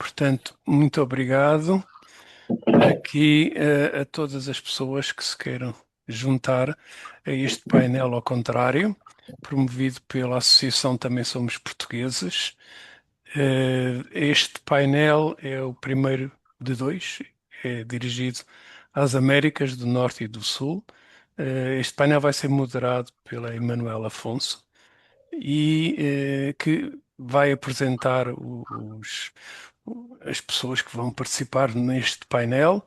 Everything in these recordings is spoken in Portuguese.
Portanto, muito obrigado aqui a todas as pessoas que se queiram juntar a este painel ao contrário, promovido pela Associação Também Somos Portugueses. Este painel é o primeiro de dois, é dirigido às Américas do Norte e do Sul. Este painel vai ser moderado pela Emanuela Afonso e que vai apresentar as pessoas que vão participar neste painel.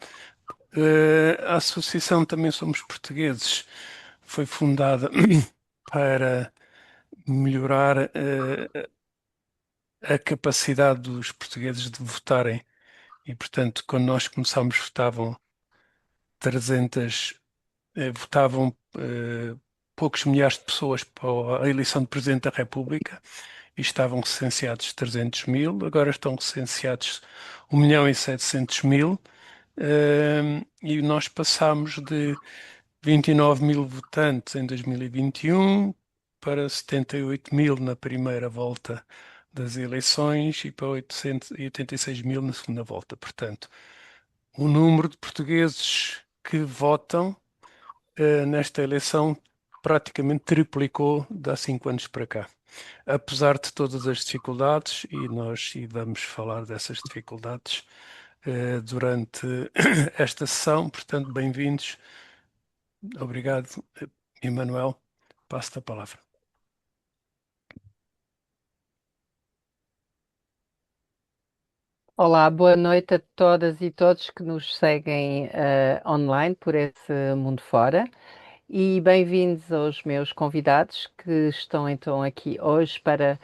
A Associação Também Somos Portugueses foi fundada para melhorar a capacidade dos portugueses de votarem. E, portanto, quando nós começámos, 300, votavam poucos milhares de pessoas para a eleição de Presidente da República e estavam recenseados 300 mil, agora estão recenseados 1.700.000. E nós passamos de 29 mil votantes em 2021 para 78 mil na primeira volta das eleições e para 886 mil na segunda volta. Portanto, o número de portugueses que votam nesta eleição praticamente triplicou de há 5 anos para cá. Apesar de todas as dificuldades, e nós vamos falar dessas dificuldades durante esta sessão, portanto, bem-vindos. Obrigado, Emanuel. Passo-te a palavra. Olá, boa noite a todas e todos que nos seguem online por esse mundo fora e bem-vindos aos meus convidados que estão então aqui hoje para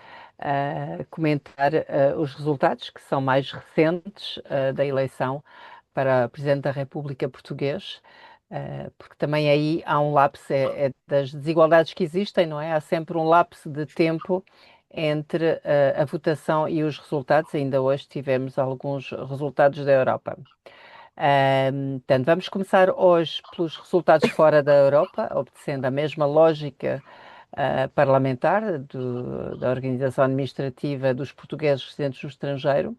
comentar os resultados que são mais recentes da eleição para Presidente da República Português. Porque também aí há um lapso é das desigualdades que existem, não é? Há sempre um lapso de tempo entre a votação e os resultados. Ainda hoje tivemos alguns resultados da Europa. Portanto, vamos começar hoje pelos resultados fora da Europa, obedecendo a mesma lógica parlamentar da Organização Administrativa dos Portugueses Residentes no Estrangeiro.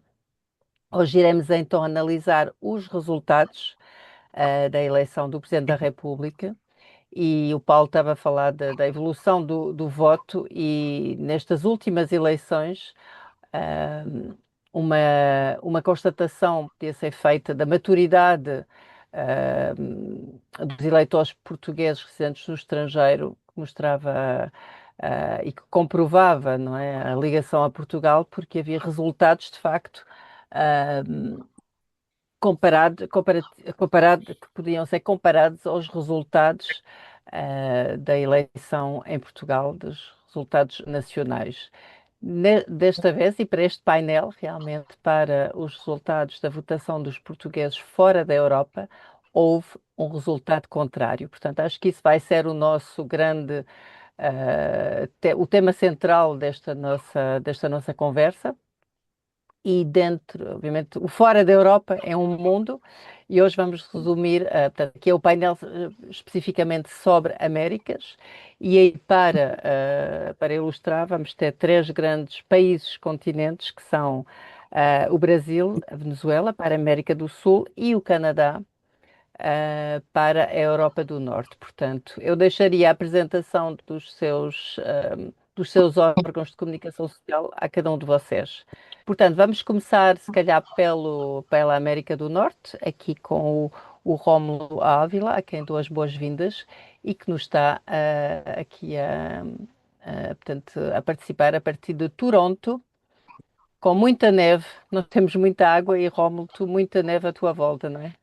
Hoje iremos então analisar os resultados da eleição do Presidente da República. E o Paulo estava a falar da evolução do voto e nestas últimas eleições ahm, uma, uma constatação podia ser feita da maturidade dos eleitores portugueses residentes no estrangeiro, que mostrava e que comprovava, não é, a ligação a Portugal, porque havia resultados de facto ahm, que podiam ser comparados aos resultados da eleição em Portugal, dos resultados nacionais. Desta vez, e para este painel, realmente, para os resultados da votação dos portugueses fora da Europa, houve um resultado contrário. Portanto, acho que isso vai ser o nosso grande, o tema central desta nossa conversa. E dentro, obviamente, o fora da Europa é um mundo, e hoje vamos resumir, portanto, aqui é o painel especificamente sobre Américas, e aí para ilustrar vamos ter três grandes países, continentes, que são o Brasil, a Venezuela, para a América do Sul, e o Canadá, para a Europa do Norte. Portanto, eu deixaria a apresentação dos seus órgãos de comunicação social a cada um de vocês. Portanto, vamos começar, se calhar, pela América do Norte, aqui com o Rómulo Ávila, a quem dou as boas-vindas e que nos está aqui portanto, a participar a partir de Toronto, com muita neve. Nós temos muita água e, Rómulo, muita neve à tua volta, não é?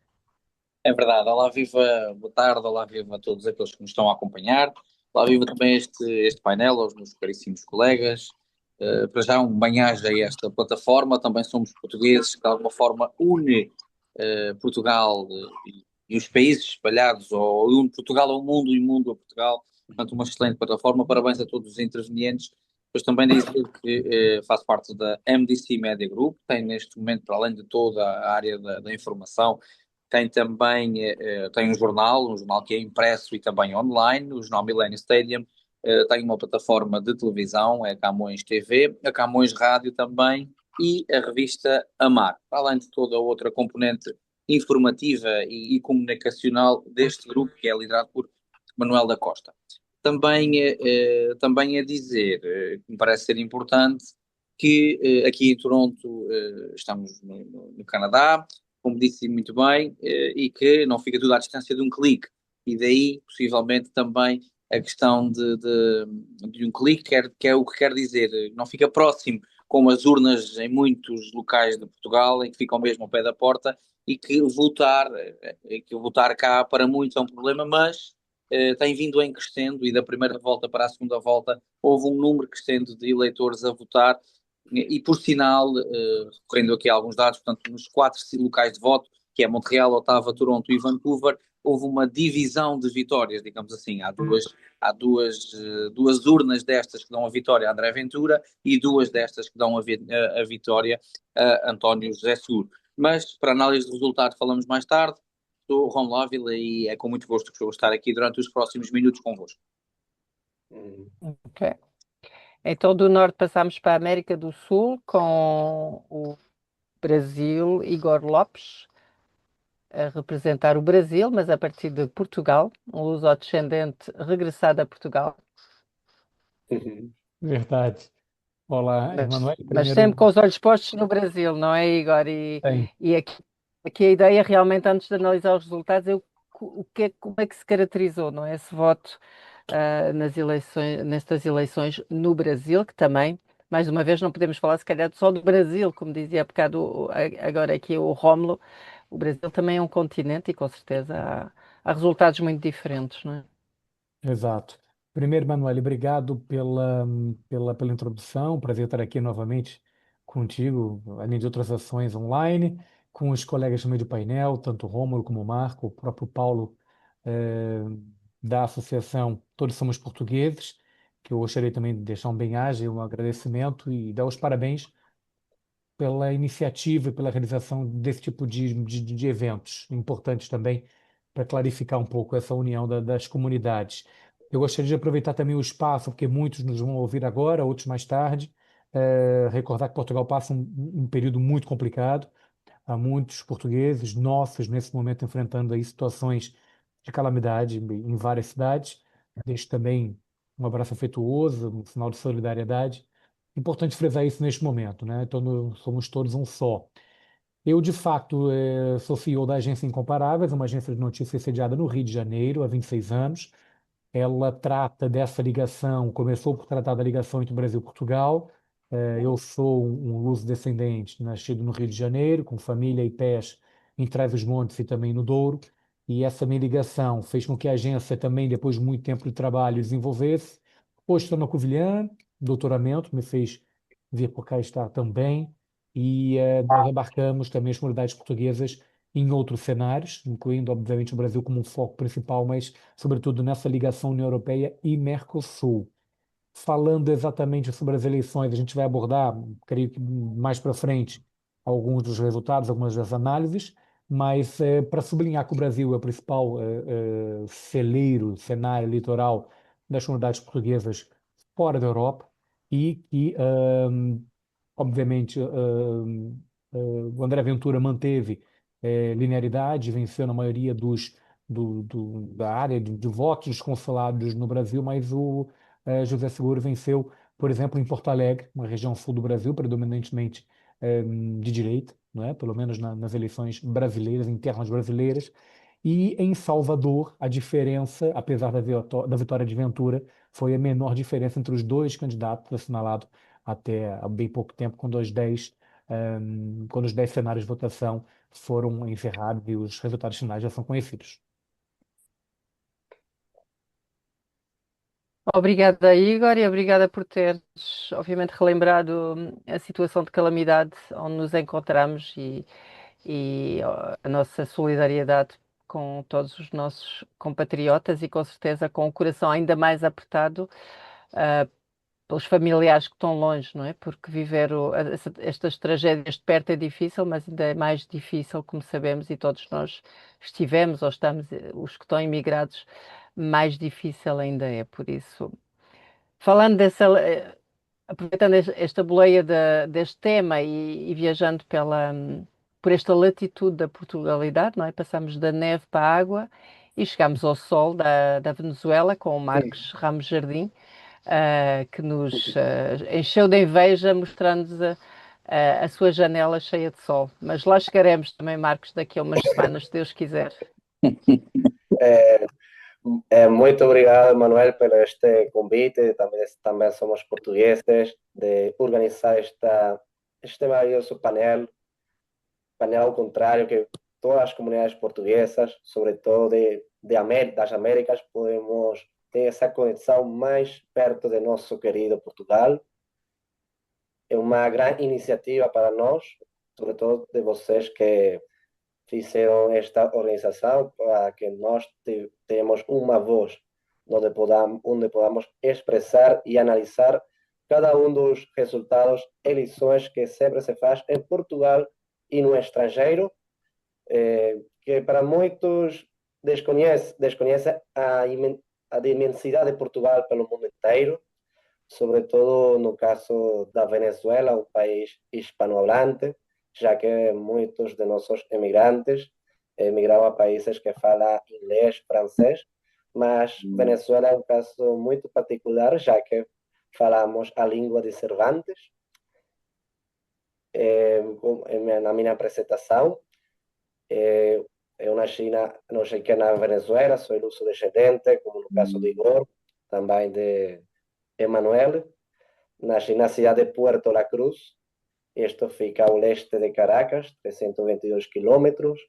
É verdade. Olá, viva, boa tarde, olá, viva a todos aqueles que nos estão a acompanhar. Olá, viva também este painel, aos meus caríssimos colegas. Para já, um bem-aja a esta plataforma. Também somos portugueses, que de alguma forma une Portugal e os países espalhados, ou une Portugal ao mundo e mundo a Portugal. Portanto, uma excelente plataforma. Parabéns a todos os intervenientes. Depois também dizer que faço parte da MDC Media Group, tem neste momento, para além de toda a área da informação, tem também tem um jornal que é impresso e também online, o Jornal Millennium Stadium. Tem uma plataforma de televisão, é a Camões TV, a Camões Rádio também, e a revista Amar, além de toda a outra componente informativa e comunicacional deste grupo, que é liderado por Manuel da Costa. Também a dizer, que me parece ser importante, que aqui em Toronto estamos no Canadá, como disse muito bem, e que não fica tudo à distância de um clique. E daí, possivelmente, também a questão de um clique, que é o que quer dizer, não fica próximo, como as urnas em muitos locais de Portugal, em que ficam mesmo ao pé da porta, e que votar cá para muitos é um problema, mas tem vindo em crescendo, e da primeira volta para a segunda volta houve um número crescente de eleitores a votar, e por sinal, recorrendo aqui a alguns dados, portanto, nos 4 locais de voto, que é Montreal, Ottawa, Toronto e Vancouver, houve uma divisão de vitórias, digamos assim. Há duas urnas destas que dão a vitória a André Ventura e duas destas que dão a vitória a António José Seguro. Mas, para análise de resultado, falamos mais tarde. Sou o Ron Lávila e é com muito gosto que estou a estar aqui durante os próximos minutos convosco. Ok. Então, do norte passamos para a América do Sul com o Brasil, Igor Lopes, a representar o Brasil, mas a partir de Portugal, um luso-descendente regressado a Portugal, Verdade. Olá, mas, Emanuel. mas sempre com Primeiro, os olhos postos no Brasil, não é, Igor? E, tem. e aqui a ideia, realmente, antes de analisar os resultados, é como é que se caracterizou, não é, esse voto nestas eleições no Brasil, que também, mais uma vez, não podemos falar, se calhar, só do Brasil, como dizia há bocado, agora aqui o Rómulo. O Brasil também é um continente e, com certeza, há resultados muito diferentes, não é? Exato. Primeiro, Emanuel, obrigado pela introdução. Prazer estar aqui novamente contigo, além de outras ações online, com os colegas também do painel, tanto o Rômulo como o Marco, o próprio Paulo, eh, da associação Todos Somos Portugueses, que eu gostaria também de deixar um bem-aja, um agradecimento e dar os parabéns pela iniciativa e pela realização desse tipo de eventos importantes também para clarificar um pouco essa união das comunidades. Eu gostaria de aproveitar também o espaço, porque muitos nos vão ouvir agora, outros mais tarde, recordar que Portugal passa um período muito complicado. Há muitos portugueses nossos nesse momento enfrentando aí situações de calamidade em várias cidades. Deixo também um abraço afetuoso, um sinal de solidariedade. Importante frisar isso neste momento, né? Então, somos todos um só. Eu, de fato, sou CEO da Agência Incomparáveis, uma agência de notícias sediada no Rio de Janeiro há 26 anos. Ela trata dessa ligação, começou por tratar da ligação entre o Brasil e Portugal. Eu sou um luso-descendente, nascido no Rio de Janeiro, com família e pés em Trás-os-Montes e também no Douro. E essa minha ligação fez com que a agência também, depois de muito tempo de trabalho, desenvolvesse. Hoje estou na Covilhã, doutoramento, me fez vir por cá estar também. E nós embarcamos também as comunidades portuguesas em outros cenários, incluindo, obviamente, o Brasil como um foco principal, mas sobretudo nessa ligação União Europeia e Mercosul. Falando exatamente sobre as eleições, a gente vai abordar, creio que mais para frente, alguns dos resultados, algumas das análises, mas para sublinhar que o Brasil é o principal celeiro, cenário eleitoral das comunidades portuguesas fora da Europa e que, obviamente, o André Ventura manteve linearidade, venceu na maioria da área de votos dos consulados no Brasil, mas o José Seguro venceu, por exemplo, em Porto Alegre, uma região sul do Brasil, predominantemente de direita, não é? Pelo menos nas eleições brasileiras, internas brasileiras. E em Salvador, a diferença, apesar da vitória de Ventura, foi a menor diferença entre os dois candidatos assinalados até há bem pouco tempo, quando os 10 cenários de votação foram encerrados e os resultados finais já são conhecidos. Obrigada, Igor, e obrigada por teres, obviamente, relembrado a situação de calamidade onde nos encontramos e a nossa solidariedade com todos os nossos compatriotas e, com certeza, com o coração ainda mais apertado, ah, pelos familiares que estão longe, não é? Porque viver estas tragédias de perto é difícil, mas ainda é mais difícil, como sabemos, e todos nós estivemos ou estamos, os que estão imigrados, mais difícil ainda é. Por isso, falando aproveitando esta boleia deste tema e viajando por esta latitude da Portugalidade, não é? Passamos da neve para a água e chegamos ao sol da Venezuela com o Marcos Ramos Jardim, que nos encheu de inveja, mostrando-nos a sua janela cheia de sol. Mas lá chegaremos também, Marcos, daqui a umas semanas, se Deus quiser. Muito obrigado, Manuel, por este convite. Também somos portugueses de organizar este maravilhoso painel ao contrário, que todas as comunidades portuguesas, sobretudo das Américas, podemos ter essa conexão mais perto de nosso querido Portugal. É uma grande iniciativa para nós, sobretudo de vocês que fizeram esta organização, para que nós tenhamos uma voz onde podamos expressar e analisar cada um dos resultados, eleições que sempre se faz em Portugal e no estrangeiro, que para muitos desconhece a imensidade de Portugal pelo mundo inteiro, sobretudo no caso da Venezuela, um país hispanohablante, já que muitos de nossos emigrantes emigraram a países que falam inglês, francês, mas Venezuela é um caso muito particular, já que falamos a língua de Cervantes. Na minha apresentação, eu nasci na Venezuela, sou luso-descendente, como no caso de Igor, também de Emanuel. Nasci na cidade de Puerto La Cruz. Isto fica ao leste de Caracas, 322 quilômetros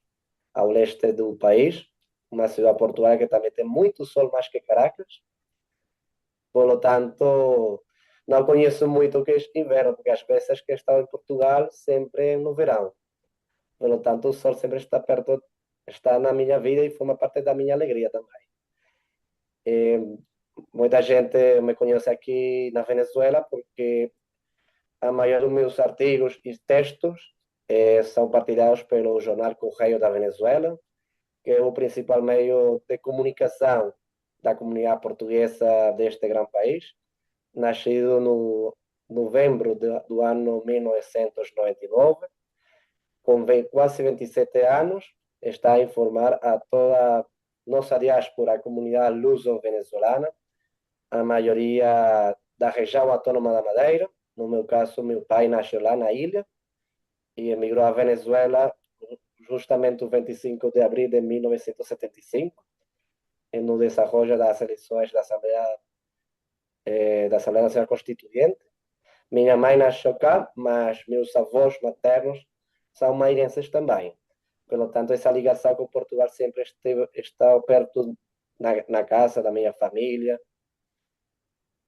ao leste do país. Uma cidade portuária que também tem muito sol, mais que Caracas. Por lo tanto, não conheço muito o que é inverno, porque às vezes que estou em Portugal sempre no verão. Por lo tanto, o sol sempre está perto, está na minha vida e forma parte da minha alegria também. Muita gente me conhece aqui na Venezuela porque a maioria dos meus artigos e textos são partilhados pelo jornal Correio da Venezuela, que é o principal meio de comunicação da comunidade portuguesa deste grande país, nascido no novembro do ano 1999, com quase 27 anos, está a informar a toda a nossa diáspora, a comunidade luso-venezuelana, a maioria da região autônoma da Madeira. No meu caso, meu pai nasceu lá na ilha e emigrou à Venezuela justamente o 25 de abril de 1975, no desenvolvimento das eleições da Assembleia Nacional Constituinte. Minha mãe nasceu cá, mas meus avós maternos são mairenses também. Pelo tanto, essa ligação com Portugal sempre está perto na casa da minha família.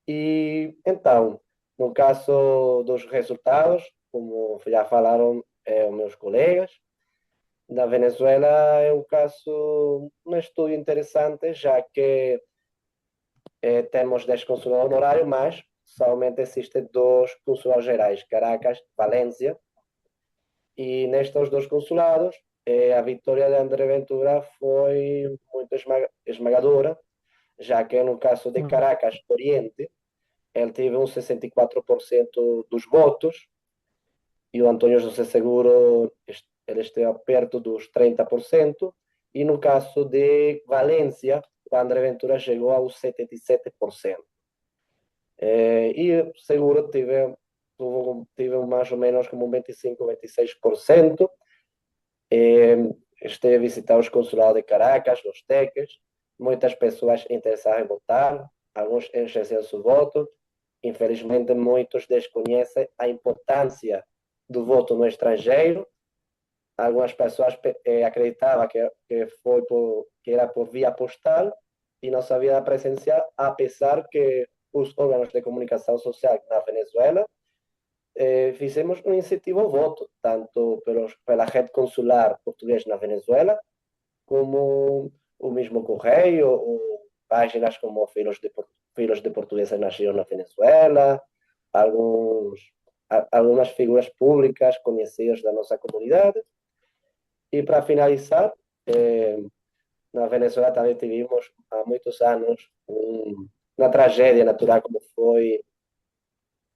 E então, no caso dos resultados, como já falaram os meus colegas, da Venezuela é um estudo interessante, já que temos 10 consulados honorários, mas somente existem 2 consulados gerais, Caracas e Valência. E nestes 2 consulados, a vitória de André Ventura foi muito esmagadora, já que no caso de Caracas Oriente, ele teve uns 64% dos votos, e o Antônio José Seguro ele esteve perto dos 30%, e no caso de Valência, o André Ventura chegou aos 77%. E Seguro teve mais ou menos como 25, 26%. Esteve a visitar os consulados de Caracas, os teques, muitas pessoas interessadas em votar, alguns exerceram seu voto. Infelizmente, muitos desconhecem a importância do voto no estrangeiro. Algumas pessoas acreditavam que era por via postal e não sabia da presencial, apesar que os órgãos de comunicação social na Venezuela fizemos um incentivo ao voto, tanto pela rede consular portuguesa na Venezuela, como o mesmo Correio, ou páginas como Filhos de Portugueses Nascidos na Venezuela, algumas figuras públicas conhecidas da nossa comunidade. E para finalizar, na Venezuela também tivemos há muitos anos uma tragédia natural como foi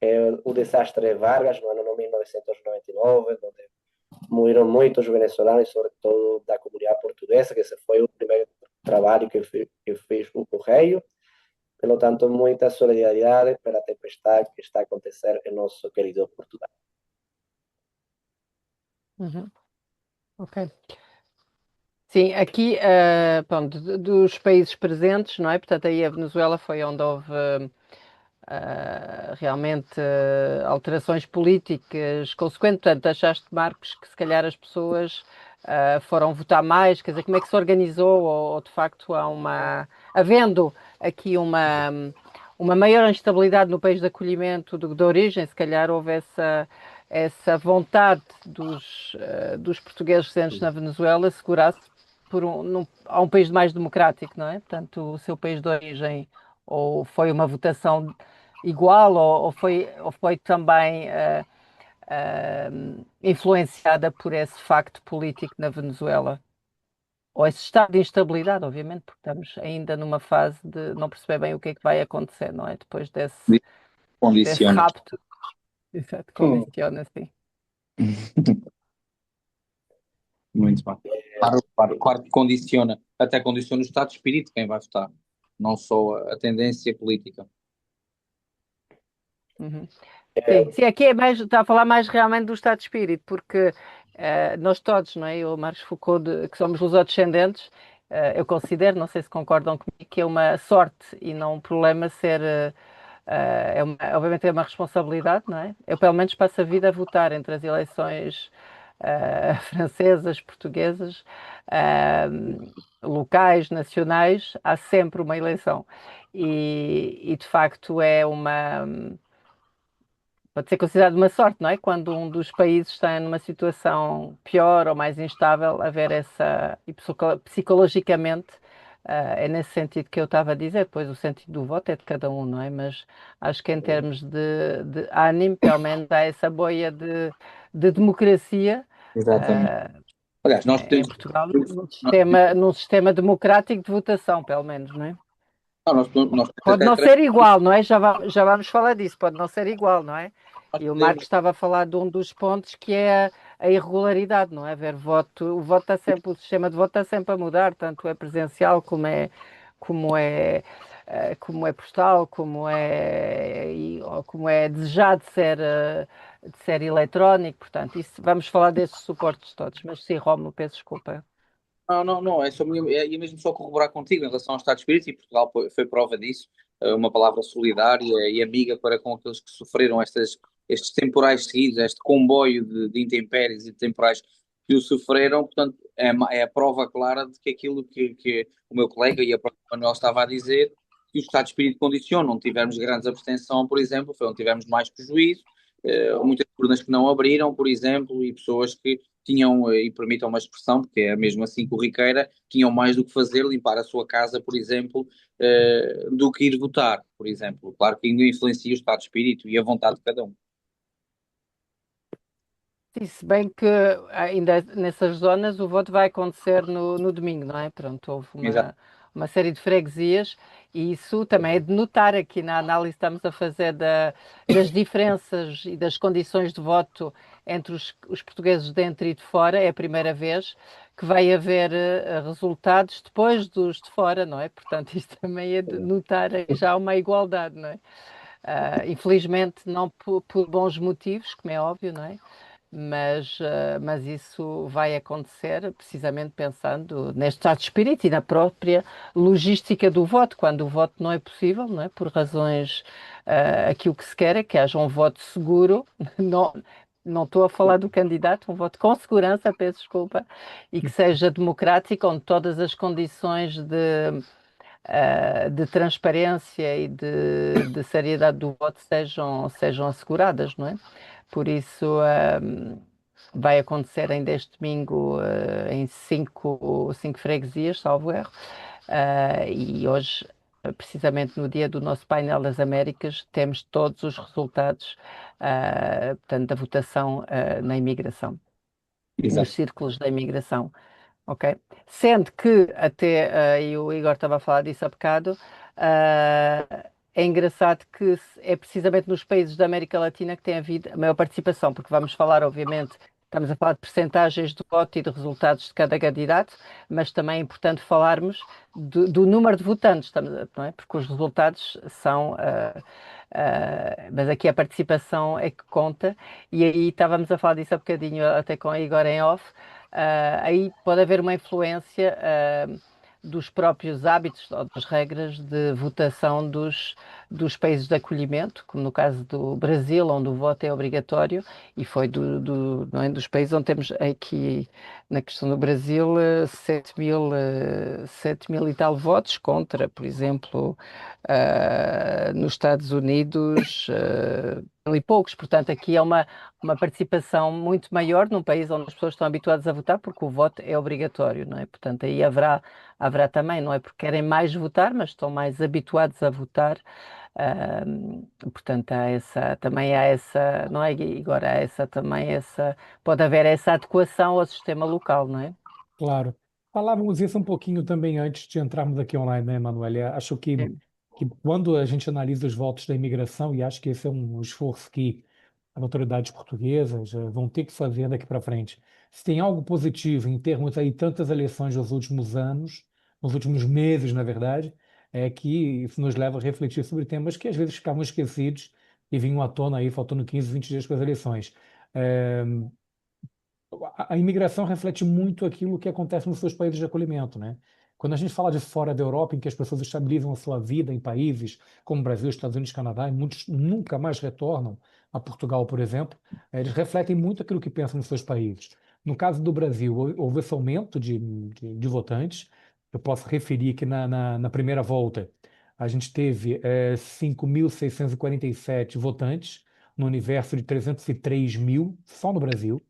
é o desastre de Vargas no ano 1999, onde morreram muitos venezuelanos, sobretudo da comunidade portuguesa, que esse foi o primeiro trabalho que fez o Correio. Pelo tanto, muita solidariedade pela tempestade que está a acontecer em nosso querido Portugal. Uhum. Ok. Sim, aqui, pronto, dos países presentes, não é? Portanto, aí a Venezuela foi onde houve realmente alterações políticas consequentes. Portanto, achaste, Marcos, que se calhar as pessoas foram votar mais? Quer dizer, como é que se organizou? Ou de facto havendo aqui uma maior instabilidade no país de acolhimento de origem, se calhar houve essa vontade dos portugueses residentes na Venezuela segurar-se a um país mais democrático, não é? Portanto, o seu país de origem, ou foi uma votação igual, ou foi também influenciada por esse facto político na Venezuela? Ou esse estado de instabilidade, obviamente, porque estamos ainda numa fase de não perceber bem o que é que vai acontecer, não é? Depois desse Condiciona. rapto. Exato, condiciona, sim. Muito bem. Claro que condiciona, até condiciona o estado de espírito de quem vai votar, não só a tendência política. Uhum. Sim, aqui está a falar mais realmente do estado de espírito, porque nós todos, não é? Eu, Marcos Foucault, que somos lusodescendentes, eu considero, não sei se concordam comigo, que é uma sorte e não um problema ser. Obviamente é uma responsabilidade, não é? Eu, pelo menos, passo a vida a votar entre as eleições francesas, portuguesas, locais, nacionais, há sempre uma eleição. E de facto pode ser considerado uma sorte, não é? Quando um dos países está numa situação pior ou mais instável, haver e psicologicamente, é nesse sentido que eu estava a dizer, pois o sentido do voto é de cada um, não é? Mas acho que em termos de ânimo, pelo menos há essa boia de democracia, Exatamente. Aliás, nós em temos. Portugal, num sistema democrático de votação, pelo menos, não é? Não, nós Pode até não ser igual, não é? Já vamos falar disso, pode não ser igual, não é? nós E o Marcos podemos. estava a falar de um dos pontos que é a irregularidade, não é? Haver voto, o sistema de voto está sempre a mudar, tanto é presencial como é, como é postal, ou como é desejado de ser eletrónico, portanto, vamos falar desses suportes todos, mas sim, Rómulo, peço desculpa. Não, é só ia mesmo só corroborar contigo em relação ao estado de espírito, e Portugal foi prova disso, uma palavra solidária e amiga para com aqueles que sofreram estes temporais seguidos, este comboio de intempéries e de temporais que o sofreram. Portanto, é a prova clara de que aquilo que o meu colega e a própria Manuel estava a dizer, que o estado de espírito condiciona. Não tivemos grandes abstenção, por exemplo, foi onde tivemos mais prejuízo, muitas urnas que não abriram, por exemplo, e pessoas que tinham, e permitam uma expressão, porque é mesmo assim corriqueira, tinham mais do que fazer, limpar a sua casa, por exemplo, do que ir votar, por exemplo. Claro que ainda influencia o estado de espírito e a vontade de cada um. Sim, se bem que ainda nessas zonas o voto vai acontecer no domingo, não é? Pronto, houve Exato. uma série de freguesias e isso também é de notar aqui na análise que estamos a fazer das diferenças e das condições de voto entre os portugueses de dentro e de fora. É a primeira vez que vai haver resultados depois dos de fora, não é? Portanto, isto também é de notar já uma igualdade, não é? Infelizmente não por bons motivos, como é óbvio, não é? Mas isso vai acontecer precisamente pensando neste estado de espírito e na própria logística do voto, quando o voto não é possível, não é? Por razões, aquilo que se quer é que haja um voto seguro, não estou a falar do candidato, um voto com segurança, peço desculpa, e que seja democrático, onde todas as condições de transparência e de seriedade do voto sejam asseguradas, não é? Por isso, vai acontecer ainda este domingo em cinco freguesias, salvo erro. E hoje, precisamente no dia do nosso painel das Américas, temos todos os resultados, portanto, da votação na imigração, nos Exato. círculos da imigração. Ok? Sendo que até, e o Igor estava a falar disso há bocado, é engraçado que é precisamente nos países da América Latina que tem havido a maior participação, porque vamos falar, obviamente, estamos a falar de percentagens de voto e de resultados de cada candidato, mas também é importante falarmos do número de votantes, não é? Porque os resultados são. Mas aqui a participação é que conta, e aí estávamos a falar disso há bocadinho, até com a Igor em off. Aí pode haver uma influência dos próprios hábitos ou das regras de votação dos países de acolhimento, como no caso do Brasil, onde o voto é obrigatório, e foi não é, dos países onde temos aqui, na questão do Brasil, 7 mil e tal votos contra, por exemplo, nos Estados Unidos, mil e poucos. Portanto, aqui é uma participação muito maior num país onde as pessoas estão habituadas a votar, porque o voto é obrigatório, não é? Portanto, aí haverá também, não é porque querem mais votar, mas estão mais habituados a votar. Portanto, também há essa, não é, Igor? Há essa também, pode haver essa adequação ao sistema local, não é? Claro. Falávamos isso um pouquinho também antes de entrarmos aqui online, né, Emanuele? Acho que quando a gente analisa os votos da imigração, e acho que esse é um esforço que as autoridades portuguesas vão ter que fazer daqui para frente. Se tem algo positivo em termos aí tantas eleições nos últimos anos, nos últimos meses, na verdade, é que isso nos leva a refletir sobre temas que às vezes ficavam esquecidos e vinham à tona aí, faltando 15, 20 dias para as eleições. Eh, a imigração reflete muito aquilo que acontece nos seus países de acolhimento, né? Quando a gente fala de fora da Europa, em que as pessoas estabilizam a sua vida em países como Brasil, Estados Unidos, Canadá, e muitos nunca mais retornam a Portugal, por exemplo, eles refletem muito aquilo que pensam nos seus países. No caso do Brasil, houve esse aumento de votantes. Eu posso referir que na primeira volta a gente teve 5.647 votantes no universo de 303 mil, só no Brasil.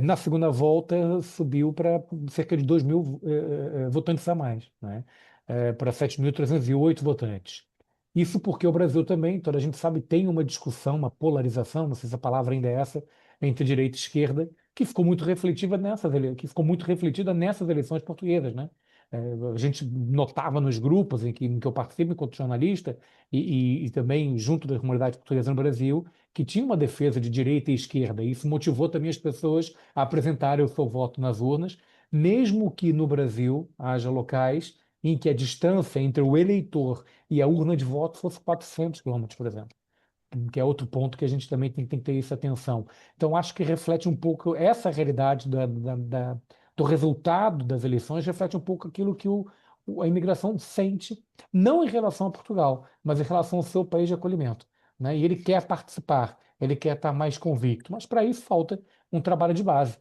Na segunda volta, subiu para cerca de 2 mil votantes a mais, né? Para 7.308 votantes. Isso porque o Brasil também, toda a gente sabe, tem uma discussão, uma polarização, não sei se a palavra ainda é essa, entre direita e esquerda, que ficou muito refletida nessas eleições portuguesas, né? A gente notava nos grupos em que eu participo enquanto jornalista e também junto da comunidade portuguesa no Brasil, que tinha uma defesa de direita e esquerda. E isso motivou também as pessoas a apresentarem o seu voto nas urnas, mesmo que no Brasil haja locais em que a distância entre o eleitor e a urna de voto fosse 400 quilômetros, por exemplo, que é outro ponto que a gente também tem que ter essa atenção. Então, acho que reflete um pouco essa realidade do resultado das eleições, reflete um pouco aquilo que a imigração sente, não em relação a Portugal, mas em relação ao seu país de acolhimento, né? E ele quer participar, ele quer estar mais convicto, mas para isso falta um trabalho de base,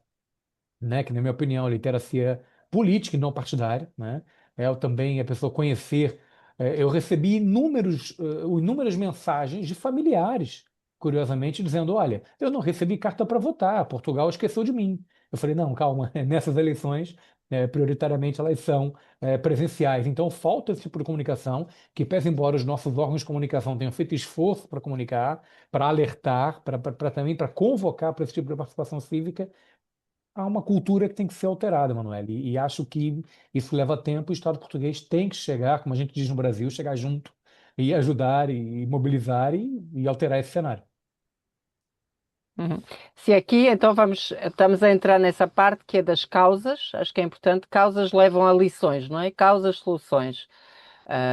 né? Que, na minha opinião, a literacia política e não partidária, né? É também a pessoa conhecer. Eu recebi inúmeras mensagens de familiares, curiosamente, dizendo: olha, eu não recebi carta para votar, Portugal esqueceu de mim. Eu falei: não, calma, nessas eleições, prioritariamente elas são presenciais. Então falta esse tipo de comunicação, que pese embora os nossos órgãos de comunicação tenham feito esforço para comunicar, para alertar, também para convocar para esse tipo de participação cívica, há uma cultura que tem que ser alterada, Manoel. E acho que isso leva tempo. O Estado português tem que chegar, como a gente diz no Brasil, chegar junto e ajudar e mobilizar e alterar esse cenário. Uhum. Se aqui, então estamos a entrar nessa parte que é das causas, acho que é importante, causas levam a lições, não é? Causas, soluções.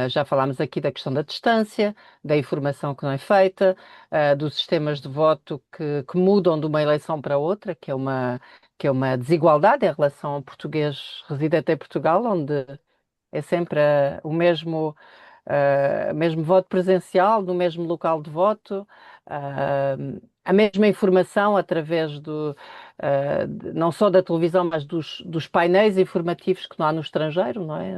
Já falámos aqui da questão da distância, da informação que não é feita, dos sistemas de voto que mudam de uma eleição para outra, que é uma desigualdade em relação ao português residente em Portugal, onde é sempre o mesmo voto presencial, no mesmo local de voto, a mesma informação através não só da televisão, mas dos painéis informativos que não há no estrangeiro, não é?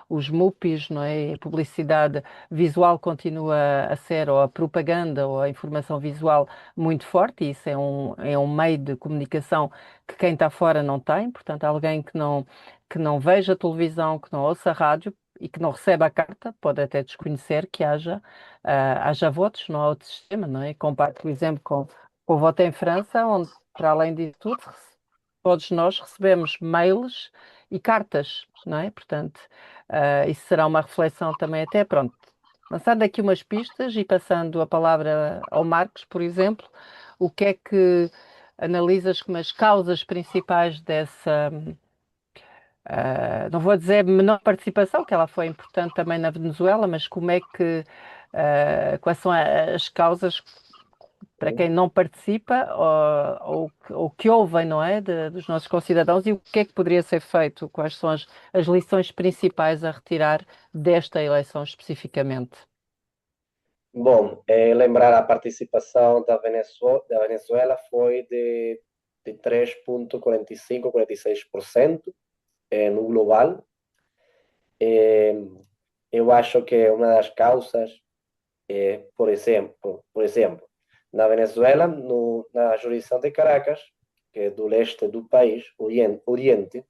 Os MUPIs, não é? A publicidade visual continua a ser, ou a propaganda, ou a informação visual muito forte, e isso é um meio de comunicação que quem está fora não tem, portanto, alguém que não veja televisão, que não ouça rádio e que não recebe a carta, pode até desconhecer que haja votos, não há outro sistema, não é? Compare, por exemplo, com o voto em França, onde, para além disso tudo, todos nós recebemos mails e cartas, não é? Portanto, isso será uma reflexão também até, pronto, Lançando aqui umas pistas e passando a palavra ao Marcos, por exemplo, o que é que analisas como as causas principais dessa, não vou dizer menor participação, que ela foi importante também na Venezuela, mas como é que, quais são as causas para quem não participa ou que ouvem, não é, dos nossos concidadãos e o que é que poderia ser feito? Quais são as lições principais a retirar desta eleição especificamente? Bom, lembrar a participação da Venezuela foi de 3,45, 46% no global. Eu acho que uma das causas, por exemplo, na Venezuela, na jurisdição de Caracas, que é do leste do país, Oriente,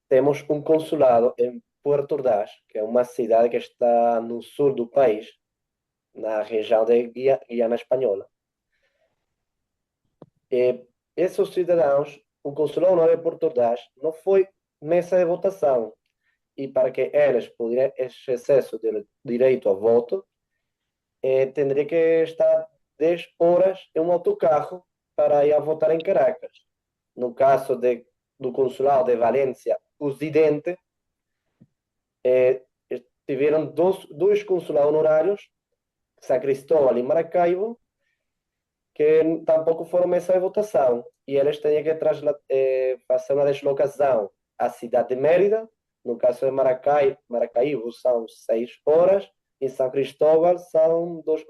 temos um consulado em Puerto Ordaz, que é uma cidade que está no sul do país, na região de Guiana Espanhola. Esses cidadãos, o consulado honorário de Puerto Ordaz não foi mesa de votação, e para que eles pudessem exercer o direito ao voto, tendria que estar 10 horas em um autocarro para ir a votar em Caracas. No caso do consulado de Valência Occidente, tiveram dois consulados honorários, São Cristóbal e Maracaibo, que tampouco foram mesa de votação. E eles tinham que fazer uma deslocação à cidade de Mérida. No caso de Maracaibo são 6 horas, em São Cristóbal são 2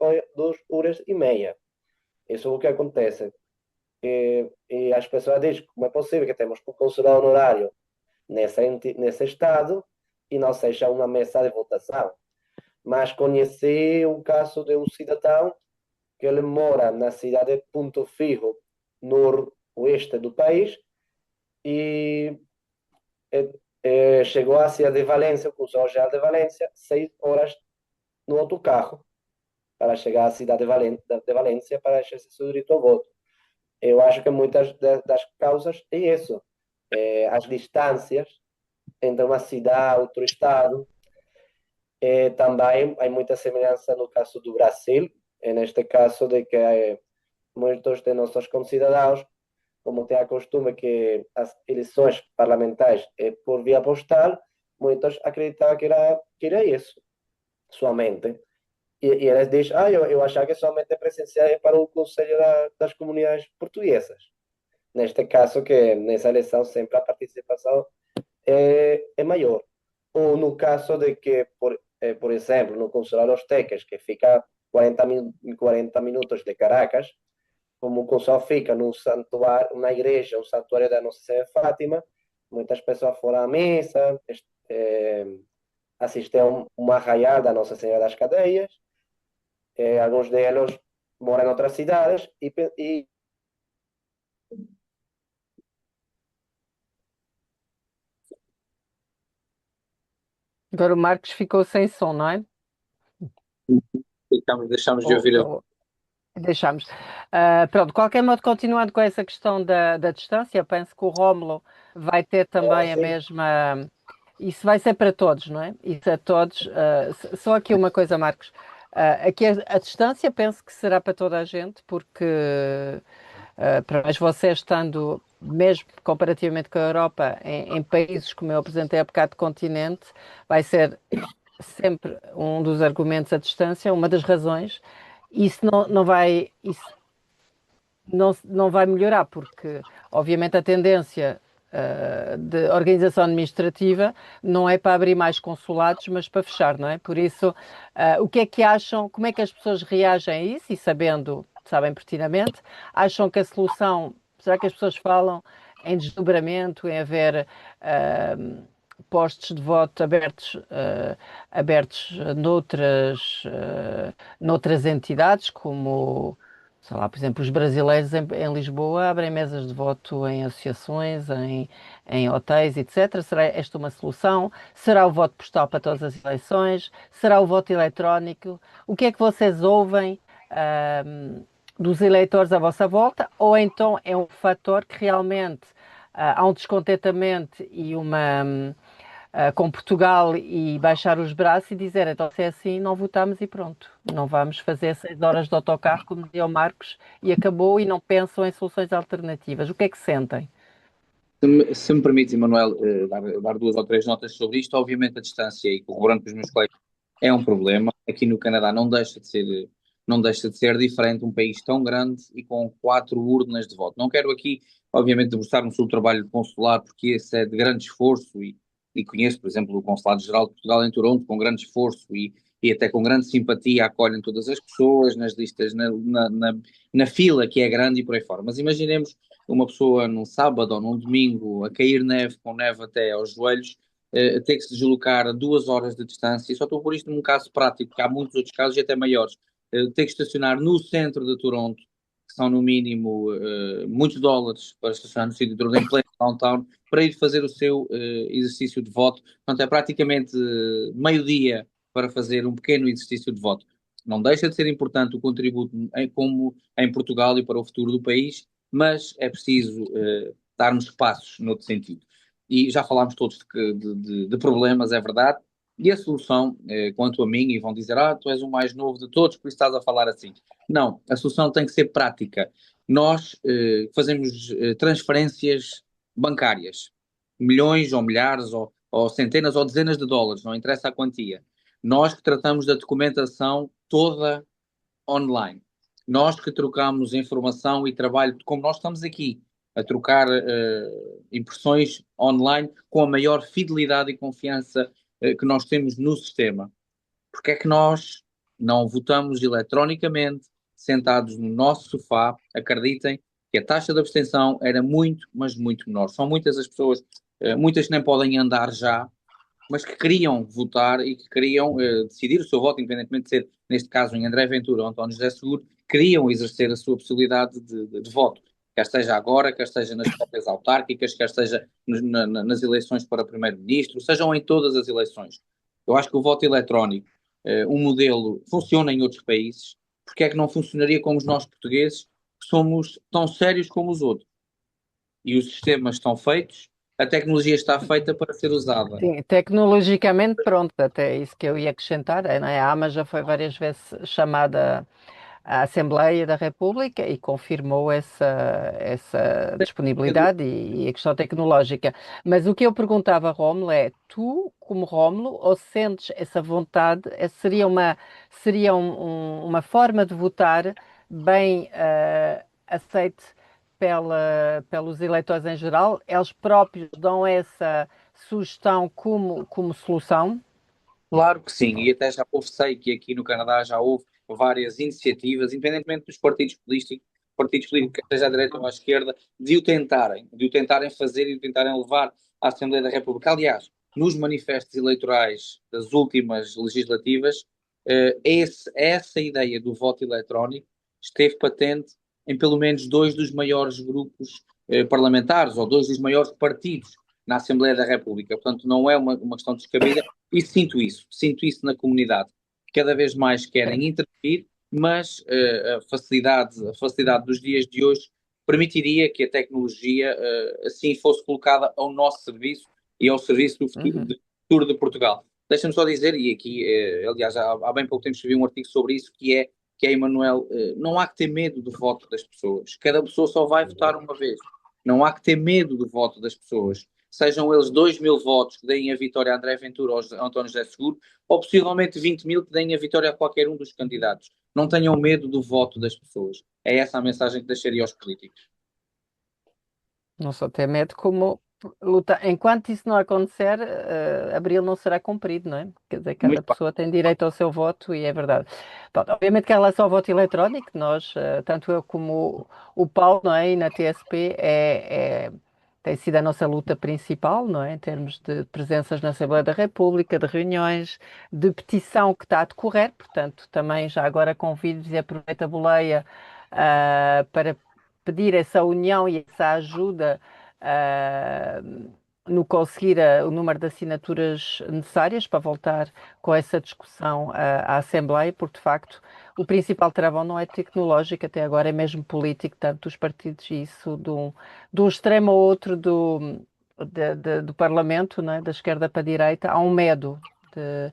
horas e meia. Isso é o que acontece. E as pessoas dizem, como é possível que temos um consulado honorário nesse estado e não seja uma mesa de votação? Mas conheci um caso de um cidadão que ele mora na cidade de Ponto Fijo, noroeste do país, e chegou à cidade de Valência, o Consulado Geral de Valência, 6 horas no autocarro para chegar à cidade de Valência para exercer seu direito ao voto. Eu acho que muitas das causas é isso. As distâncias entre uma cidade e outro estado. Também há muita semelhança no caso do Brasil, neste caso de que muitos de nossos concidadãos, como tem a costume que as eleições parlamentares é por via postal, muitos acreditavam que era isso, somente. E eles dizem, eu achava que somente presencial é para o Conselho das Comunidades Portuguesas. Neste caso, que nessa eleição sempre a participação é maior. Ou no caso de que, por exemplo, no Consulado Los Teques, que fica 40 minutos de Caracas, como o consulado fica num santuário, uma igreja, um santuário da Nossa Senhora de Fátima, muitas pessoas foram à missa, assistiram uma arraial da Nossa Senhora das Cadeias, alguns deles moram em outras cidades, e Agora o Marcos ficou sem som, não é? Deixamos de ouvir. Deixamos. Pronto, de qualquer modo, continuando com essa questão da distância, penso que o Rómulo vai ter também a sim. mesma. Isso vai ser para todos, não é? Isso a todos. Só aqui uma coisa, Marcos. Aqui a distância penso que será para toda a gente, porque para mais você estando, mesmo comparativamente com a Europa, em países como eu apresentei há bocado de continente, vai ser sempre um dos argumentos a distância, uma das razões. Isso não vai melhorar, porque, obviamente, a tendência de organização administrativa não é para abrir mais consulados, mas para fechar, não é? Por isso, o que é que acham, como é que as pessoas reagem a isso? E sabem pertinamente, acham que a solução, será que as pessoas falam em desdobramento, em haver postos de voto abertos noutras entidades, como, sei lá, por exemplo, os brasileiros em Lisboa abrem mesas de voto em associações, em hotéis, etc. Será esta uma solução? Será o voto postal para todas as eleições? Será o voto eletrónico? O que é que vocês ouvem dos eleitores à vossa volta? Ou então é um fator que realmente há um descontentamento e com Portugal e baixar os braços e dizer, então se é assim, não votamos e pronto. Não vamos fazer 6 horas de autocarro, como dizia o Marcos, e acabou e não pensam em soluções alternativas. O que é que sentem? Se me permite, Emanuel, dar duas ou três notas sobre isto, obviamente a distância e corroborando com os meus colegas é um problema. Aqui no Canadá não deixa de ser diferente um país tão grande e com quatro urnas de voto. Não quero aqui, obviamente, debruçar-me sobre o trabalho consular, porque esse é de grande esforço e conheço, por exemplo, o Consulado-Geral de Portugal em Toronto com grande esforço e até com grande simpatia acolhem todas as pessoas nas listas, na fila que é grande e por aí fora. Mas imaginemos uma pessoa num sábado ou num domingo a cair neve, com neve até aos joelhos, ter que se deslocar a 2 horas de distância, e só estou por isto num caso prático, porque há muitos outros casos e até maiores, ter que estacionar no centro de Toronto, que são no mínimo muitos dólares para estacionar no sítio de Toronto, em pleno downtown, para ir fazer o seu exercício de voto. Portanto, é praticamente meio-dia para fazer um pequeno exercício de voto. Não deixa de ser importante o contributo como em Portugal e para o futuro do país, mas é preciso darmos passos noutro sentido. E já falámos todos de problemas, é verdade, e a solução, quanto a mim, e vão dizer, tu és o mais novo de todos, por isso estás a falar assim. Não, a solução tem que ser prática. Nós fazemos transferências bancárias, milhões ou milhares ou centenas ou dezenas de dólares, não interessa a quantia. Nós que tratamos da documentação toda online. Nós que trocamos informação e trabalho, como nós estamos aqui, a trocar impressões online com a maior fidelidade e confiança que nós temos no sistema. Porque é que nós não votamos eletronicamente, sentados no nosso sofá? Acreditem que a taxa de abstenção era muito, mas muito menor. São muitas as pessoas, muitas que nem podem andar já, mas que queriam votar e que queriam decidir o seu voto, independentemente de ser, neste caso, em André Ventura ou António José Seguro, queriam exercer a sua possibilidade de voto, quer esteja agora, quer esteja nas próprias autárquicas, quer esteja nas eleições para primeiro-ministro, sejam em todas as eleições. Eu acho que o voto eletrónico, um modelo, funciona em outros países, porque é que não funcionaria como os nós portugueses, que somos tão sérios como os outros? E os sistemas estão feitos, a tecnologia está feita para ser usada. Sim, tecnologicamente pronto, até isso que eu ia acrescentar, né? A AMA já foi várias vezes chamada à Assembleia da República e confirmou essa disponibilidade e a questão tecnológica. Mas o que eu perguntava, Rómulo, é, tu, como Rómulo, ou sentes essa vontade, seria uma forma de votar bem aceite pelos eleitores em geral? Eles próprios dão essa sugestão como solução? Claro que sim, e até já houve, sei que aqui no Canadá já houve várias iniciativas, independentemente dos partidos políticos, seja à direita ou à esquerda, de o tentarem fazer e de o tentarem levar à Assembleia da República. Aliás, nos manifestos eleitorais das últimas legislativas, essa ideia do voto eletrónico esteve patente em pelo menos dois dos maiores grupos parlamentares, ou dois dos maiores partidos na Assembleia da República. Portanto, não é uma questão descabida. E sinto isso na comunidade. Cada vez mais querem intervir, mas a facilidade dos dias de hoje permitiria que a tecnologia assim fosse colocada ao nosso serviço e ao serviço do futuro de Portugal. Deixa-me só dizer, e aqui, aliás, há bem pouco tempo escrevi um artigo sobre isso, que é Emanuel, não há que ter medo do voto das pessoas. Cada pessoa só vai votar uma vez. Não há que ter medo do voto das pessoas, sejam eles 2.000 votos que deem a vitória a André Ventura ou a António José Seguro, ou possivelmente 20.000 que deem a vitória a qualquer um dos candidatos. Não tenham medo do voto das pessoas. É essa a mensagem que deixaria aos políticos. Não só ter medo, como lutar. Enquanto isso não acontecer, Abril não será cumprido, não é? Quer dizer, cada Muito bem. pessoa tem direito ao seu voto e é verdade. Pronto, obviamente que em relação ao voto eletrónico, nós, tanto eu como o Paulo, não é? E na TSP, tem sido a nossa luta principal, não é? Em termos de presenças na Assembleia da República, de reuniões, de petição que está a decorrer, portanto, também já agora convido-vos e aproveito a boleia, para pedir essa união e essa ajuda ah, no conseguir o número de assinaturas necessárias para voltar com essa discussão à Assembleia, porque de facto o principal travão não é tecnológico, até agora é mesmo político, tanto dos partidos, e isso de um extremo ao outro do Parlamento, não é? Da esquerda para a direita, há um medo de,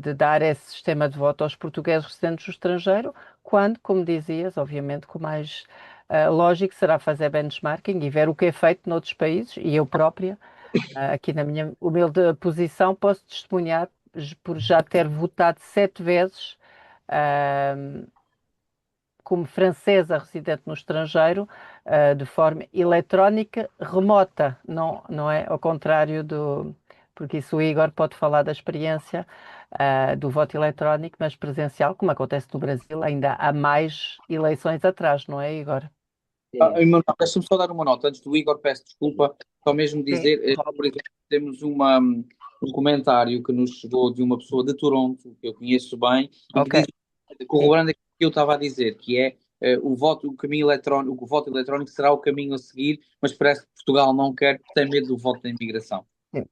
de dar esse sistema de voto aos portugueses residentes no estrangeiro, quando, como dizias, obviamente, com mais lógico será fazer benchmarking e ver o que é feito noutros países, e eu própria, aqui na minha humilde posição, posso testemunhar por já ter votado 7 vezes como francesa residente no estrangeiro, de forma eletrónica remota, não é ao contrário do. Porque isso o Igor pode falar da experiência do voto eletrónico, mas presencial, como acontece no Brasil, ainda há mais eleições atrás, não é, Igor? Emanuel, deixa-me só dar uma nota. Antes do Igor, peço desculpa, só mesmo Sim, dizer, por exemplo, temos um comentário que nos chegou de uma pessoa de Toronto, que eu conheço bem, e que ok. diz, Sim. corroborando aquilo que eu estava a dizer, que é o caminho eletrónico, o voto eletrónico será o caminho a seguir, mas parece que Portugal não quer, porque tem medo do voto da imigração. Sim.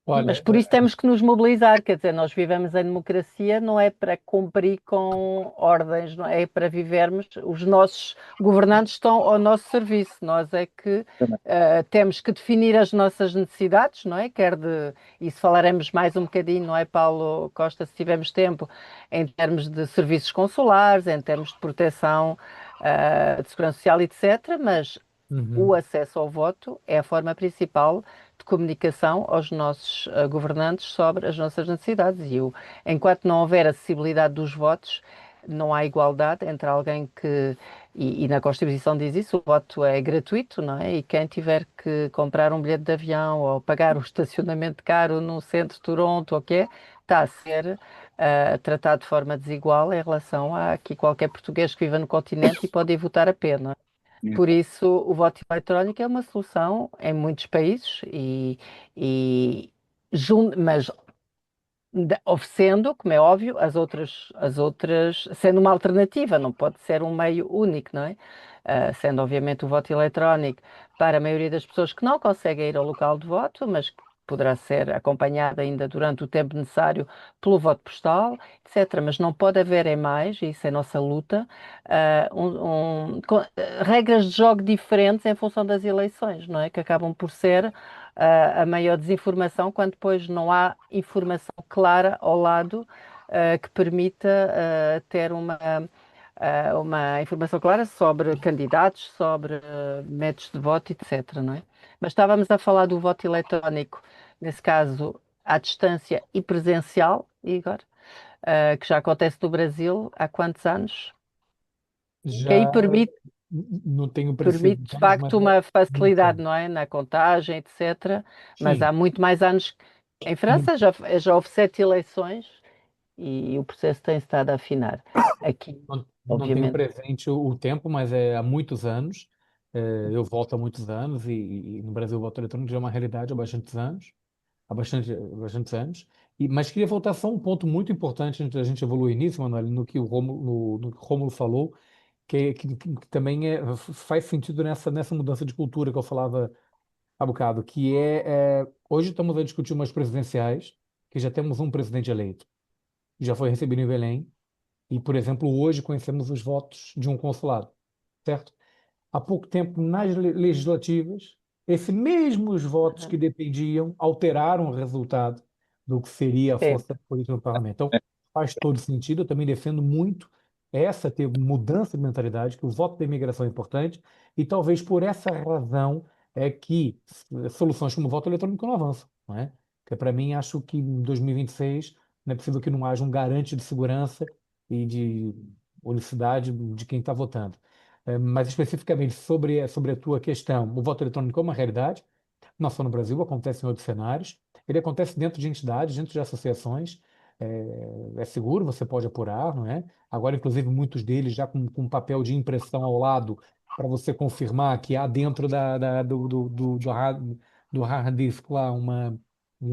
Mas Olha, por isso temos que nos mobilizar, quer dizer, nós vivemos em democracia, não é para cumprir com ordens, não é para vivermos, os nossos governantes estão ao nosso serviço, nós é que temos que definir as nossas necessidades, não é? Isso falaremos mais um bocadinho, não é, Paulo Costa, se tivermos tempo, em termos de serviços consulares, em termos de proteção, de segurança social, etc., mas o acesso ao voto é a forma principal de comunicação aos nossos governantes sobre as nossas necessidades. Enquanto não houver acessibilidade dos votos, não há igualdade entre alguém que, e na Constituição diz isso, o voto é gratuito, não é? E quem tiver que comprar um bilhete de avião ou pagar um estacionamento caro no centro de Toronto, ou o que é, está a ser tratado de forma desigual em relação a aqui qualquer português que viva no continente e pode ir votar a pé, não é? Por isso, o voto eletrónico é uma solução em muitos países e mas oferecendo, como é óbvio, as outras, sendo uma alternativa, não pode ser um meio único, não é? Sendo obviamente o voto eletrónico para a maioria das pessoas que não conseguem ir ao local de voto, mas que poderá ser acompanhada ainda durante o tempo necessário pelo voto postal, etc. Mas não pode haver em mais, e isso é a nossa luta, regras de jogo diferentes em função das eleições, não é? Que acabam por ser a maior desinformação quando depois não há informação clara ao lado que permita ter uma informação clara sobre candidatos, sobre métodos de voto, etc., não é? Mas estávamos a falar do voto eletrónico, nesse caso à distância e presencial, Igor, que já acontece no Brasil há quantos anos? Que aí já permite não tenho permite de precisões, mas facto uma muito facilidade, tempo. não é? Na contagem, etc. Mas há Sim, muito mais anos. Em muito, França já houve 7 eleições e o processo tem estado a afinar. Aqui, não tenho obviamente. presente o tempo, mas é há muitos anos. Eu volto há muitos anos e no Brasil o voto eletrônico já é uma realidade há bastantes anos. Bastantes anos. Mas queria voltar só a um ponto muito importante antes da gente evoluir nisso, Manuel, no que o Rômulo falou, que também faz sentido nessa mudança de cultura que eu falava há bocado, hoje estamos a discutir umas presidenciais, que já temos um presidente eleito, que já foi recebido em Belém, e, por exemplo, hoje conhecemos os votos de um consulado, certo? Há pouco tempo, nas legislativas, esses mesmos votos que Uhum. dependiam alteraram o resultado do que seria a Sim. força política no parlamento. Então, faz todo sentido. Eu também defendo muito ter mudança de mentalidade, que o voto da imigração é importante, e talvez por essa razão é que soluções como o voto eletrônico não avançam, não é? Porque, para mim, acho que em 2026 não é possível que não haja um garante de segurança e de unicidade de quem está votando. Mas especificamente sobre a tua questão, o voto eletrônico é uma realidade, não só no Brasil, acontece em outros cenários. Ele acontece dentro de entidades, dentro de associações. É seguro, você pode apurar, não é? Agora, inclusive, muitos deles já com papel de impressão ao lado para você confirmar que há dentro do hard disk lá um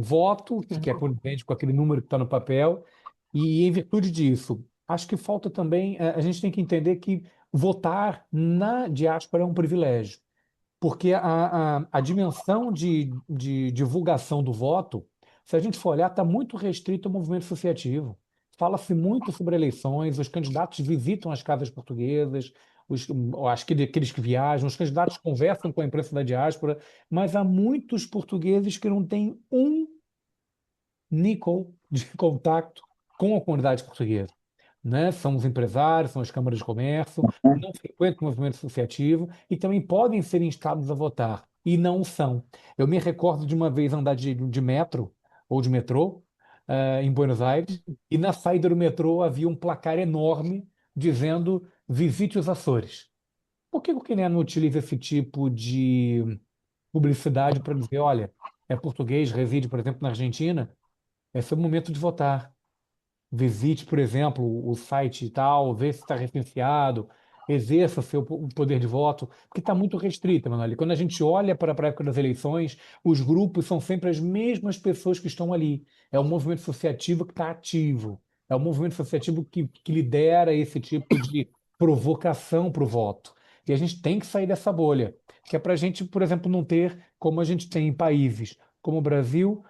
voto, que é Uhum. condizente com aquele número que está no papel. E em virtude disso, acho que falta também, a gente tem que entender que votar na diáspora é um privilégio, porque a dimensão de divulgação do voto, se a gente for olhar, está muito restrito ao movimento associativo. Fala-se muito sobre eleições, os candidatos visitam as casas portuguesas, acho que aqueles que viajam, os candidatos conversam com a imprensa da diáspora, mas há muitos portugueses que não têm um níquel de contato com a comunidade portuguesa, né? São os empresários, são as câmaras de comércio, não frequentam o movimento associativo e também podem ser instados a votar, e não são. Eu me recordo de uma vez andar de metro ou de metrô em Buenos Aires, e na saída do metrô havia um placar enorme dizendo visite os Açores. Por que o Quênia não utiliza esse tipo de publicidade para dizer, olha, é português, reside, por exemplo, na Argentina, esse é o momento de votar. Visite, por exemplo, o site e tal, vê se está referenciado, exerça o poder de voto, porque está muito restrito, Manoel. E quando a gente olha para a época das eleições, os grupos são sempre as mesmas pessoas que estão ali. É um movimento associativo que está ativo. É um movimento associativo que lidera esse tipo de provocação para o voto. E a gente tem que sair dessa bolha, que é para a gente, por exemplo, não ter, como a gente tem em países como o Brasil,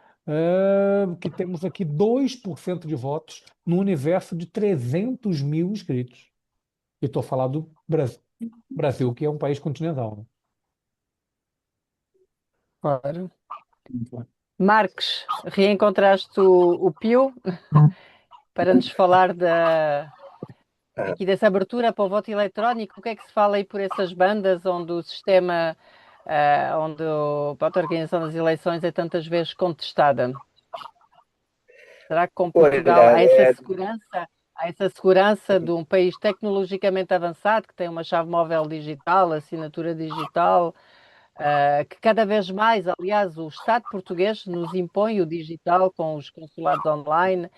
que temos aqui 2% de votos no universo de 300 mil inscritos. E estou falando do Brasil, que é um país continental, né? Claro. Marcos, reencontraste o Pio para nos falar Ah, aqui dessa abertura para o voto eletrónico. O que é que se fala aí por essas bandas onde o sistema, pronto, a organização das eleições é tantas vezes contestada? Será que com Portugal olha, há essa segurança de um país tecnologicamente avançado, que tem uma chave móvel digital, assinatura digital, que cada vez mais, aliás, o Estado português nos impõe o digital com os consulados online,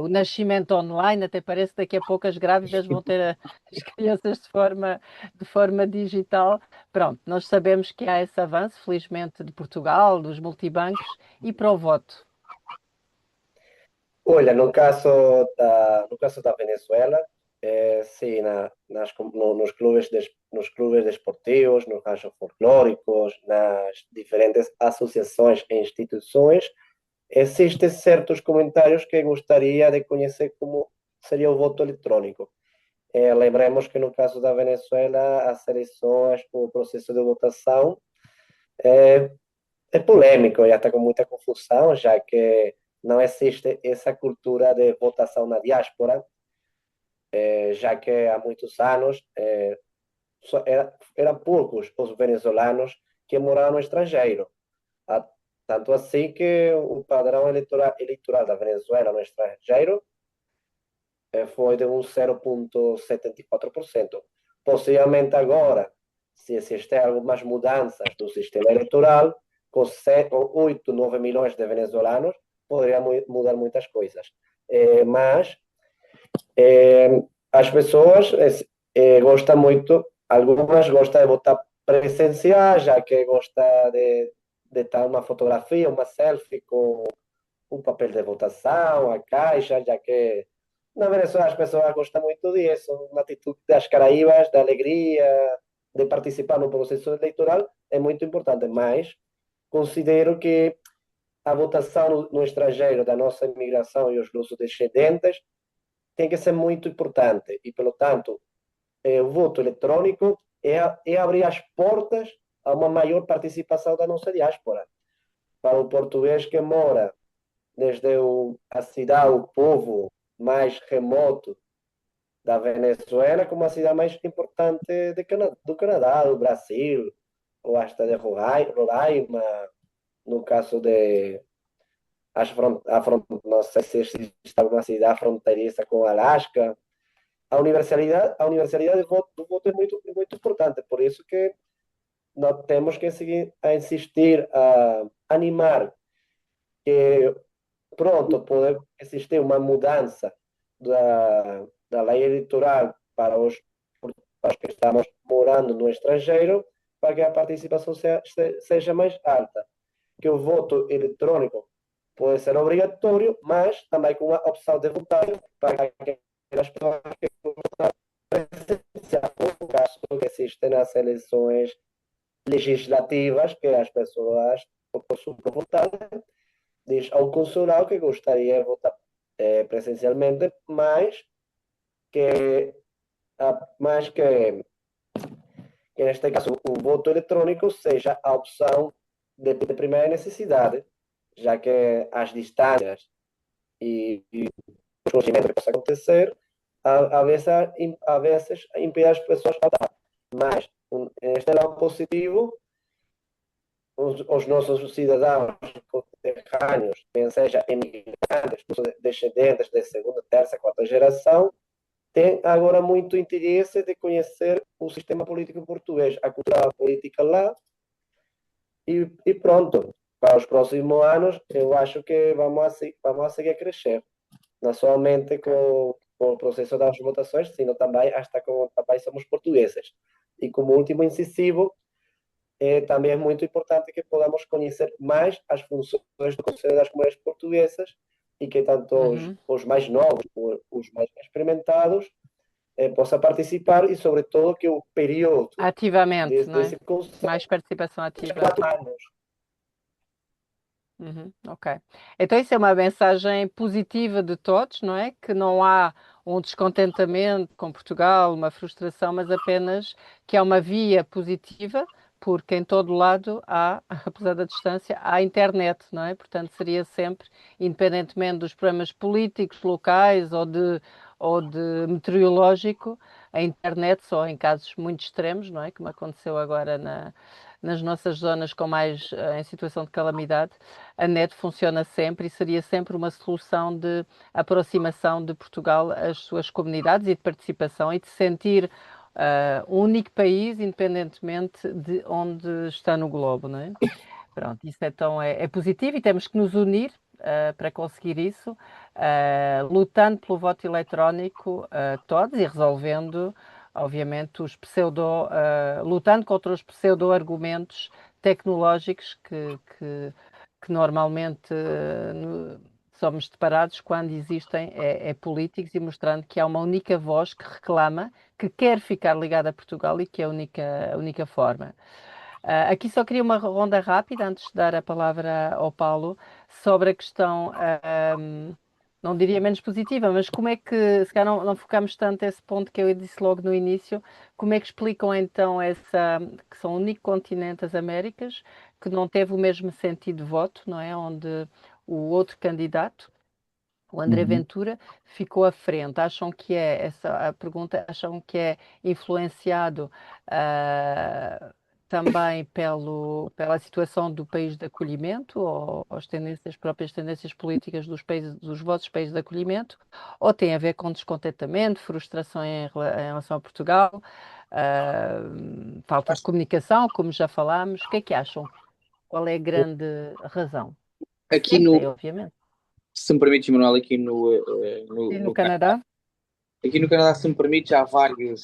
o nascimento online, até parece que daqui a pouco as grávidas vão ter as crianças de forma digital. Pronto, nós sabemos que há esse avanço, felizmente, de Portugal, dos multibancos, e para o voto. olha, no caso da Venezuela, sim, nos clubes desportivos, nos ranchos folclóricos, nas diferentes associações e instituições, existem certos comentários que gostaria de conhecer como seria o voto eletrônico. Lembremos que no caso da Venezuela, as eleições, o processo de votação é, é polêmico e até com muita confusão, já que não existe essa cultura de votação na diáspora, já que há muitos anos eram poucos os venezuelanos que moravam no estrangeiro. Tanto assim que o padrão eleitoral da Venezuela no estrangeiro foi de um 0,74%. Possivelmente agora, se existem algumas mudanças do sistema eleitoral, com 8, 9 milhões de venezuelanos, poderia mudar muitas coisas. Mas as pessoas gostam muito, algumas gostam de votar presencial, já que gosta de estar uma fotografia, uma selfie com um papel de votação, a caixa, já que na Venezuela as pessoas gostam muito disso, uma atitude das Caraíbas, da alegria, de participar no processo eleitoral é muito importante, mas considero que a votação no estrangeiro da nossa imigração e os nossos descendentes tem que ser muito importante e, pelo tanto, o voto eletrônico é abrir as portas a uma maior participação da nossa diáspora. Para o português que mora desde a cidade, o povo mais remoto da Venezuela, como a cidade mais importante do Canadá, do Brasil, ou hasta de Roraima, no caso de não sei se está uma cidade fronteiriça com Alasca. A universalidade do voto é muito importante, por isso que nós temos que seguir a insistir, a animar que pronto, pode existir uma mudança da lei eleitoral para os que estamos morando no estrangeiro, para que a participação seja mais alta. Que o voto eletrônico pode ser obrigatório, mas também com a opção de votar para aquelas pessoas que votam presencial. No caso que existem nas eleições legislativas, que as pessoas possam votar, diz ao consulado que gostaria de votar presencialmente, mas que que neste caso o voto eletrônico seja a opção de primeira necessidade, já que as distâncias e os conhecimentos que possa acontecer, a vezes impede as pessoas a votar. Mas, este lado positivo, os nossos cidadãos conterrâneos, bem seja imigrantes, descendentes de segunda, terceira, quarta geração, têm agora muito interesse de conhecer o sistema político português, a cultura política lá, e pronto. Para os próximos anos, eu acho que vamos a seguir a crescer. Não somente com o processo das votações, sino também hasta com também somos portugueses. E como último incisivo, também é muito importante que podamos conhecer mais as funções do Conselho das Comunidades Portuguesas e que tanto os mais novos, os mais experimentados, possa participar e, sobretudo, que o período Ativamente, não é? desse Conselho Mais participação ativa. 4 anos. Ok. Então isso é uma mensagem positiva de todos, não é? Que não há um descontentamento com Portugal, uma frustração, mas apenas que há uma via positiva, porque em todo lado há, apesar da distância, há internet, não é? Portanto, seria sempre, independentemente dos problemas políticos locais ou de meteorológico, a internet só em casos muito extremos, não é? Como aconteceu agora nas nossas zonas com mais em situação de calamidade, a net funciona sempre e seria sempre uma solução de aproximação de Portugal às suas comunidades e de participação e de sentir um único país, independentemente de onde está no globo, não é? Pronto, isso então é positivo e temos que nos unir para conseguir isso, lutando pelo voto eletrónico todos e resolvendo, obviamente, lutando contra os pseudo-argumentos tecnológicos que normalmente somos deparados quando existem políticos e mostrando que há uma única voz que reclama, que quer ficar ligada a Portugal e que é a única forma. Aqui só queria uma ronda rápida, antes de dar a palavra ao Paulo, sobre a questão, não diria menos positiva, mas como é que, se calhar não focamos tanto esse ponto que eu disse logo no início, como é que explicam então que são o único continente, as Américas, que não teve o mesmo sentido de voto, não é? Onde o outro candidato, o André Ventura, ficou à frente. Acham que a pergunta, acham que é influenciado também pela situação do país de acolhimento ou as próprias tendências políticas dos vossos países de acolhimento, ou tem a ver com descontentamento, frustração em relação a Portugal, falta de comunicação, como já falámos? O que é que acham? Qual é a grande razão? Aqui Sentem, obviamente. se me permite, Manuel, E no Canadá? aqui no Canadá, se me permite, há vários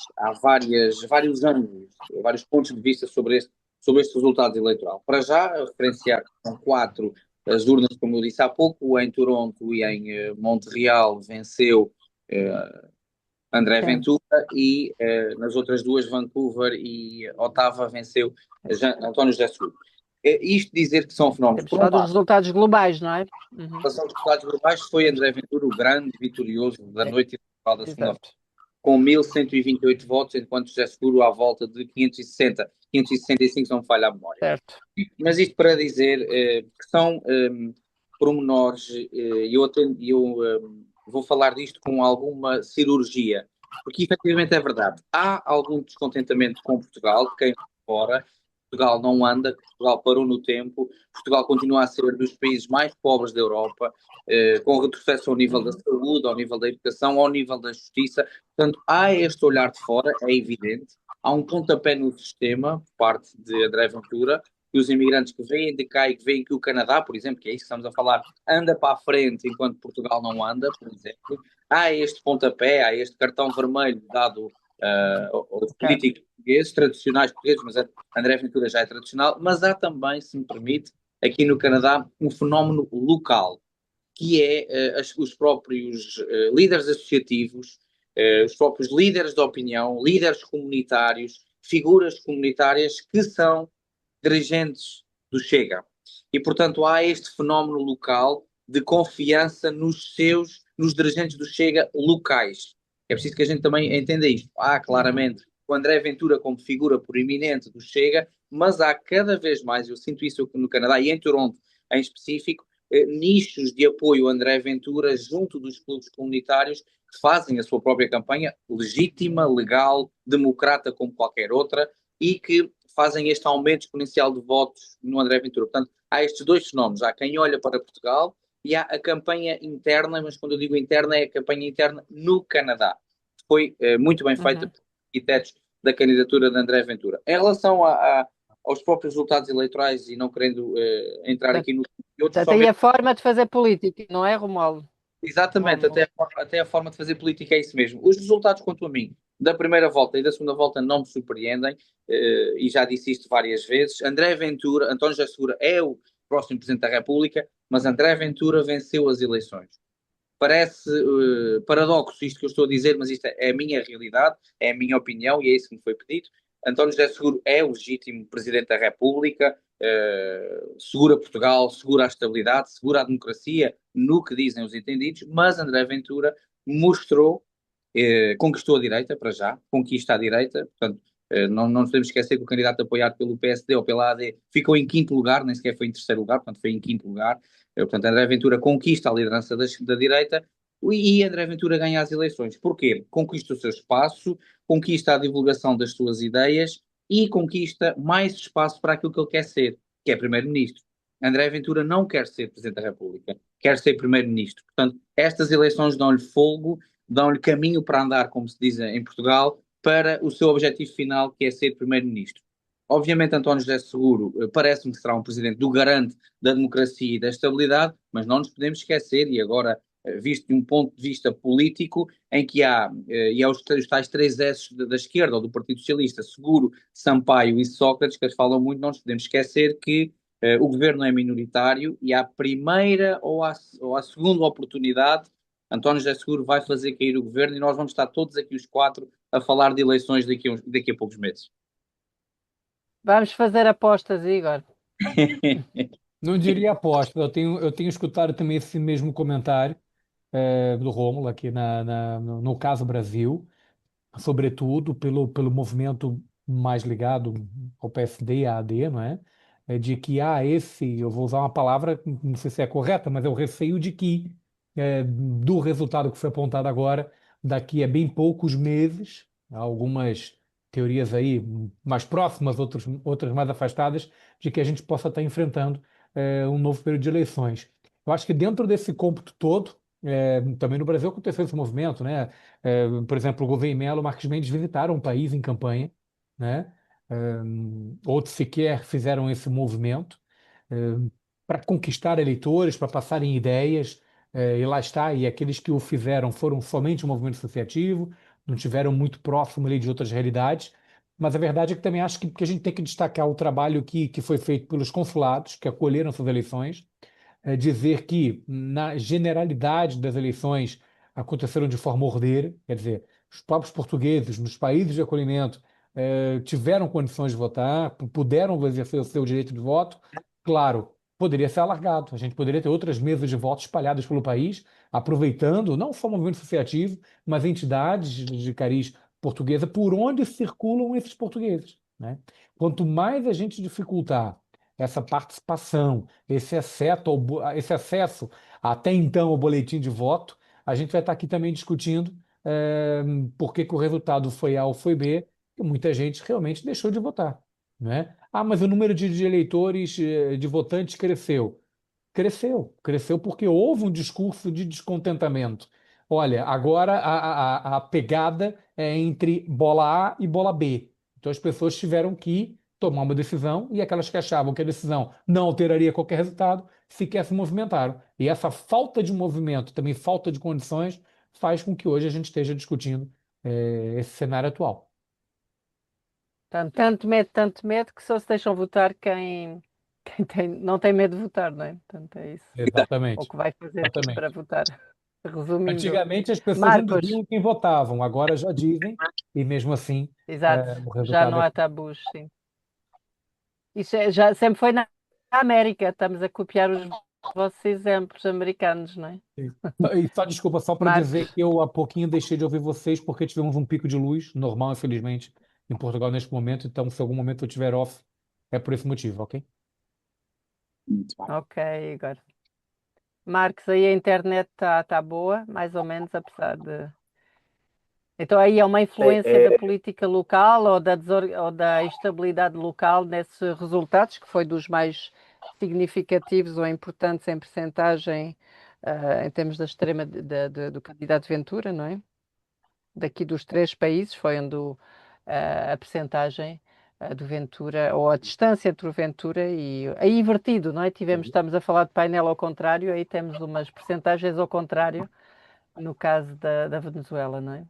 ângulos, vários pontos de vista sobre este resultado eleitoral. Para já, a referenciar que são 4 as urnas, como eu disse há pouco, em Toronto e em Montreal venceu André Sim. Ventura e nas outras 2, Vancouver e Ottawa, venceu António José Seguro. Isto dizer que são fenómenos. Temos falado dos resultados globais, não é? Em relação aos resultados globais, foi André Ventura o grande vitorioso da noite eleitoral da segunda-feira, com 1.128 votos, enquanto José Seguro à volta de 560, 565, se não me falha a memória. Certo. Mas isto para dizer que são pormenores, e eu vou falar disto com alguma cirurgia, porque efetivamente é verdade. Há algum descontentamento com Portugal, de quem fora. Portugal não anda, Portugal parou no tempo, Portugal continua a ser dos países mais pobres da Europa, com retrocesso ao nível da saúde, ao nível da educação, ao nível da justiça. Portanto, há este olhar de fora, é evidente. Há um pontapé no sistema, por parte de André Ventura, e os imigrantes que vêm de cá e que veem que o Canadá, por exemplo, que é isso que estamos a falar, anda para a frente enquanto Portugal não anda, por exemplo. Há este pontapé, há este cartão vermelho dado aos políticos portugueses, tradicionais portugueses, mas André Ventura já é tradicional, mas há também, se me permite, aqui no Canadá, um fenómeno local, que é os próprios líderes associativos, os próprios líderes de opinião, líderes comunitários, figuras comunitárias que são dirigentes do Chega. E, portanto, há este fenómeno local de confiança nos dirigentes do Chega locais. É preciso que a gente também entenda isto. Há claramente o André Ventura como figura proeminente do Chega, mas há cada vez mais, eu sinto isso no Canadá e em Toronto em específico, nichos de apoio a André Ventura junto dos clubes comunitários que fazem a sua própria campanha, legítima, legal, democrata como qualquer outra, e que fazem este aumento exponencial de votos no André Ventura. Portanto, há estes dois fenómenos. Há quem olha para Portugal e há a campanha interna, mas quando eu digo interna, é a campanha interna no Canadá. Foi muito bem feita por arquitetos da candidatura de André Ventura. Em relação aos próprios resultados eleitorais, e não querendo entrar aqui no... Portanto, aí a forma de fazer política, não é, Romualdo? Exatamente, até a forma de fazer política é isso mesmo. Os resultados, quanto a mim, da primeira volta e da segunda volta não me surpreendem, e já disse isto várias vezes. António José Segura é o próximo Presidente da República, mas André Ventura venceu as eleições. Parece paradoxo isto que eu estou a dizer, mas isto é a minha realidade, é a minha opinião e é isso que me foi pedido. António José Seguro é o legítimo Presidente da República, segura Portugal, segura a estabilidade, segura a democracia, no que dizem os entendidos, mas André Ventura mostrou, conquistou a direita, para já, conquista a direita, portanto, não nos podemos esquecer que o candidato apoiado pelo PSD ou pela AD ficou em quinto lugar, nem sequer foi em terceiro lugar, portanto foi em quinto lugar. Portanto, André Ventura conquista a liderança da direita e André Ventura ganha as eleições. Porquê? Conquista o seu espaço, conquista a divulgação das suas ideias e conquista mais espaço para aquilo que ele quer ser, que é primeiro-ministro. André Ventura não quer ser Presidente da República, quer ser primeiro-ministro. Portanto, estas eleições dão-lhe folgo, dão-lhe caminho para andar, como se diz em Portugal, para o seu objetivo final, que é ser primeiro-ministro. Obviamente, António José Seguro parece-me que será um presidente do garante da democracia e da estabilidade, mas não nos podemos esquecer, e agora visto de um ponto de vista político, em que há os tais três S da esquerda, ou do Partido Socialista, Seguro, Sampaio e Sócrates, que eles falam muito, não nos podemos esquecer que o governo é minoritário e à primeira ou à segunda oportunidade, António José Seguro vai fazer cair o governo e nós vamos estar todos aqui os quatro a falar de eleições daqui a poucos meses. Vamos fazer apostas, Igor. Não diria aposta, eu tenho escutado também esse mesmo comentário do Rômulo aqui no caso Brasil, sobretudo pelo movimento mais ligado ao PSD e à AD, não é? De que há eu vou usar uma palavra, não sei se é correta, mas é o receio de que, do resultado que foi apontado agora, daqui a bem poucos meses, há algumas teorias aí mais próximas, outras mais afastadas, de que a gente possa estar enfrentando um novo período de eleições. Eu acho que dentro desse cômputo todo, também no Brasil aconteceu esse movimento, né? Por exemplo, o Gouveia e Mello, Marques Mendes visitaram o país em campanha, né? Outros sequer fizeram esse movimento para conquistar eleitores, para passarem ideias, e lá está, e aqueles que o fizeram foram somente um movimento associativo, não tiveram muito próximo ali de outras realidades, mas a verdade é que também acho que a gente tem que destacar o trabalho que foi feito pelos consulados, que acolheram essas eleições, dizer que, na generalidade das eleições, aconteceram de forma ordeira, quer dizer, os próprios portugueses, nos países de acolhimento, tiveram condições de votar, puderam exercer o seu direito de voto. Claro, poderia ser alargado, a gente poderia ter outras mesas de voto espalhadas pelo país, aproveitando não só o movimento associativo, mas entidades de cariz portuguesa por onde circulam esses portugueses, né? Quanto mais a gente dificultar essa participação, esse acesso até então ao boletim de voto, a gente vai estar aqui também discutindo por que o resultado foi A ou foi B, e muita gente realmente deixou de votar, né? Ah, mas o número de eleitores, de votantes cresceu. Cresceu porque houve um discurso de descontentamento. Olha, agora a pegada é entre bola A e bola B. Então as pessoas tiveram que tomar uma decisão e aquelas que achavam que a decisão não alteraria qualquer resultado sequer se movimentaram. E essa falta de movimento, também falta de condições, faz com que hoje a gente esteja discutindo esse cenário atual. Tanto medo que só se deixam votar quem não tem medo de votar, não é? Portanto, é isso. Ou Exatamente. que vai fazer Exatamente. para votar. Resumindo. Antigamente as pessoas não Marcos, diziam quem votavam, agora já dizem, e mesmo assim exato, o já resultado não é. há tabus, sim. Isso já sempre foi na América, estamos a copiar os vossos exemplos americanos, não é? E só desculpa, só para Marcos, dizer que eu há pouquinho deixei de ouvir vocês porque tivemos um pico de luz, normal, infelizmente, em Portugal neste momento, então se algum momento eu tiver off, é por esse motivo, ok? Muito bem. Ok, Igor. Marcos, aí a internet tá boa, mais ou menos, apesar de. Então aí é uma influência da política local ou da instabilidade local nesses resultados, que foi dos mais significativos ou importantes em percentagem, em termos da do candidato Ventura, não é? Daqui dos três países foi onde a percentagem do Ventura, ou a distância entre o Ventura e. Aí invertido, não é? Estamos a falar de painel ao contrário, aí temos umas percentagens ao contrário, no caso da Venezuela, não é?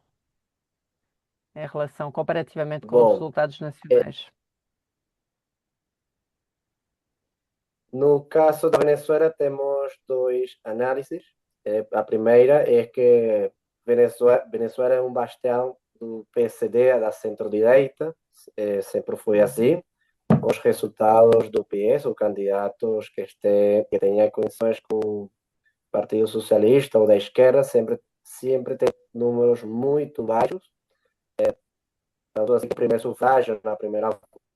Em relação, comparativamente com os Bom, resultados nacionais. no caso da Venezuela, temos dois análises. A primeira é que Venezuela é um bastião do PSD, da centro-direita, sempre foi assim. Os resultados do PS, os candidatos que tenham condições com o Partido Socialista ou da esquerda, sempre tem números muito baixos. Tanto assim, o primeiro sufrágio na primeira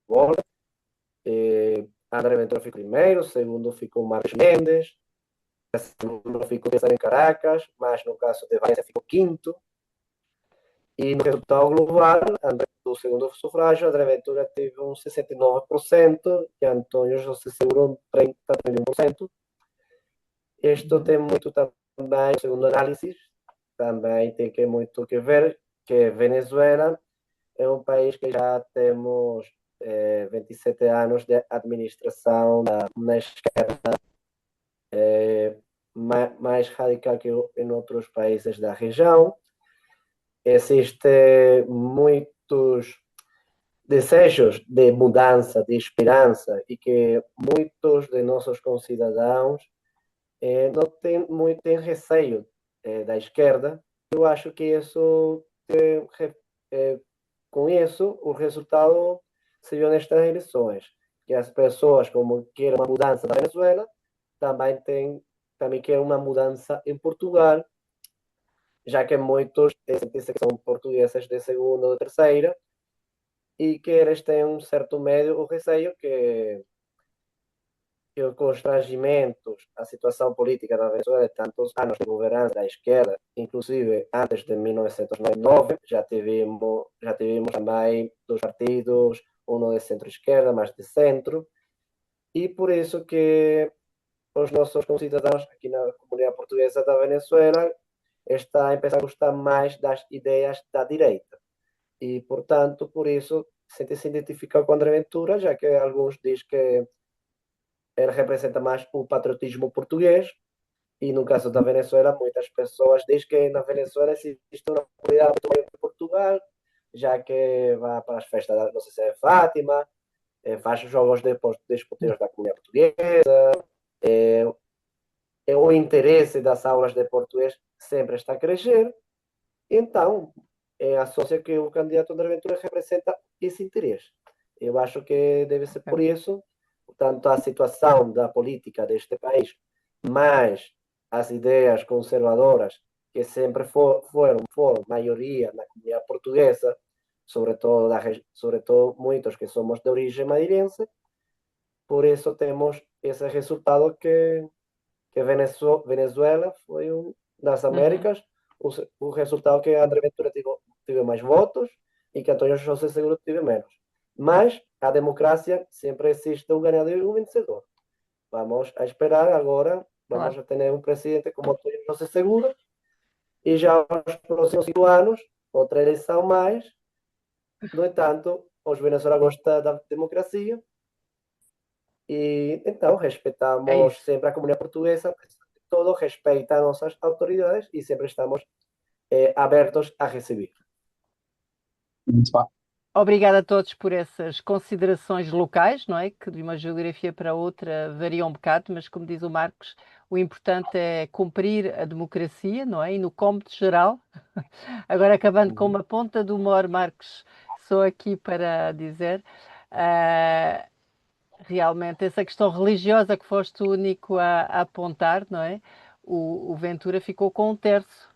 volta, André Ventura ficou primeiro, segundo ficou Marcos Mendes, segundo ficou César em Caracas, mas no caso de Valencia ficou quinto. E no resultado global, do segundo sufrágio, André Ventura teve um 69% e Antônio José Seguro um 31%. Isto tem muito também, segundo análise, também tem que muito que ver que Venezuela é um país que já temos 27 anos de administração na esquerda mais radical que em outros países da região. Existem muitos desejos de mudança, de esperança, e que muitos de nossos concidadãos não têm receio da esquerda. Eu acho que isso, com isso, o resultado se viu nestas eleições, que as pessoas, como querem uma mudança na Venezuela, também querem uma mudança em Portugal, já que muitos sentem-se que são portugueses de segunda ou terceira, e que eles têm um certo medo ou receio que o constrangimentos, a situação política da Venezuela de tantos anos de governança da esquerda, inclusive antes de 1999, já tivemos também dois partidos, um de centro-esquerda, mais de centro, e por isso que os nossos concidadãos aqui na comunidade portuguesa da Venezuela está a empezar a gostar mais das ideias da direita. E, portanto, por isso, sente-se identificado com André Ventura, já que alguns dizem que ele representa mais o patriotismo português, e no caso da Venezuela, muitas pessoas dizem que na Venezuela existe uma comunidade muito maior que Portugal, já que vai para as festas da Nossa Senhora de Fátima, faz jogos desportivos da comunidade portuguesa, o interesse das aulas de português sempre está a crescer, então associa que o candidato André Ventura representa esse interesse. Eu acho que deve ser por isso, portanto, a situação da política deste país, mais as ideias conservadoras que sempre foram maioria na comunidade portuguesa, sobretudo muitos que somos de origem madeirense, por isso temos esse resultado que Venezuela foi das Américas, o resultado que André Ventura teve mais votos e que António José Seguro teve menos. Mas a democracia sempre existe um ganhador e um vencedor. Vamos a esperar agora, vamos a ter um presidente como António José Seguro e já nos próximos 5 anos, outra eleição mais. No entanto, os venezuelanos gostam da democracia e então respeitamos sempre a comunidade portuguesa, todo respeita as nossas autoridades e sempre estamos abertos a receber. Muito bem. Obrigada a todos por essas considerações locais, não é? Que de uma geografia para outra variam um bocado, mas como diz o Marcos, o importante é cumprir a democracia, não é? E no cômputo geral, agora acabando com uma ponta do humor, Marcos, sou aqui para dizer, realmente essa questão religiosa que foste o único a apontar, não é? O Ventura ficou com um terço,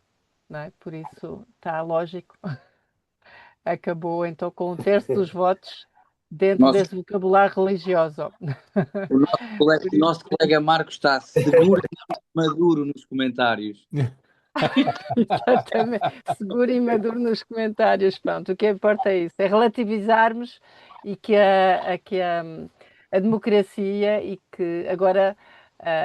não é? Por isso está lógico. acabou então com um terço dos votos dentro Nosso, desse vocabulário religioso. o nosso colega Marcos está seguro e maduro nos comentários. Exatamente. Seguro e maduro nos comentários. Pronto, o que importa é isso, é relativizarmos e que a democracia e que agora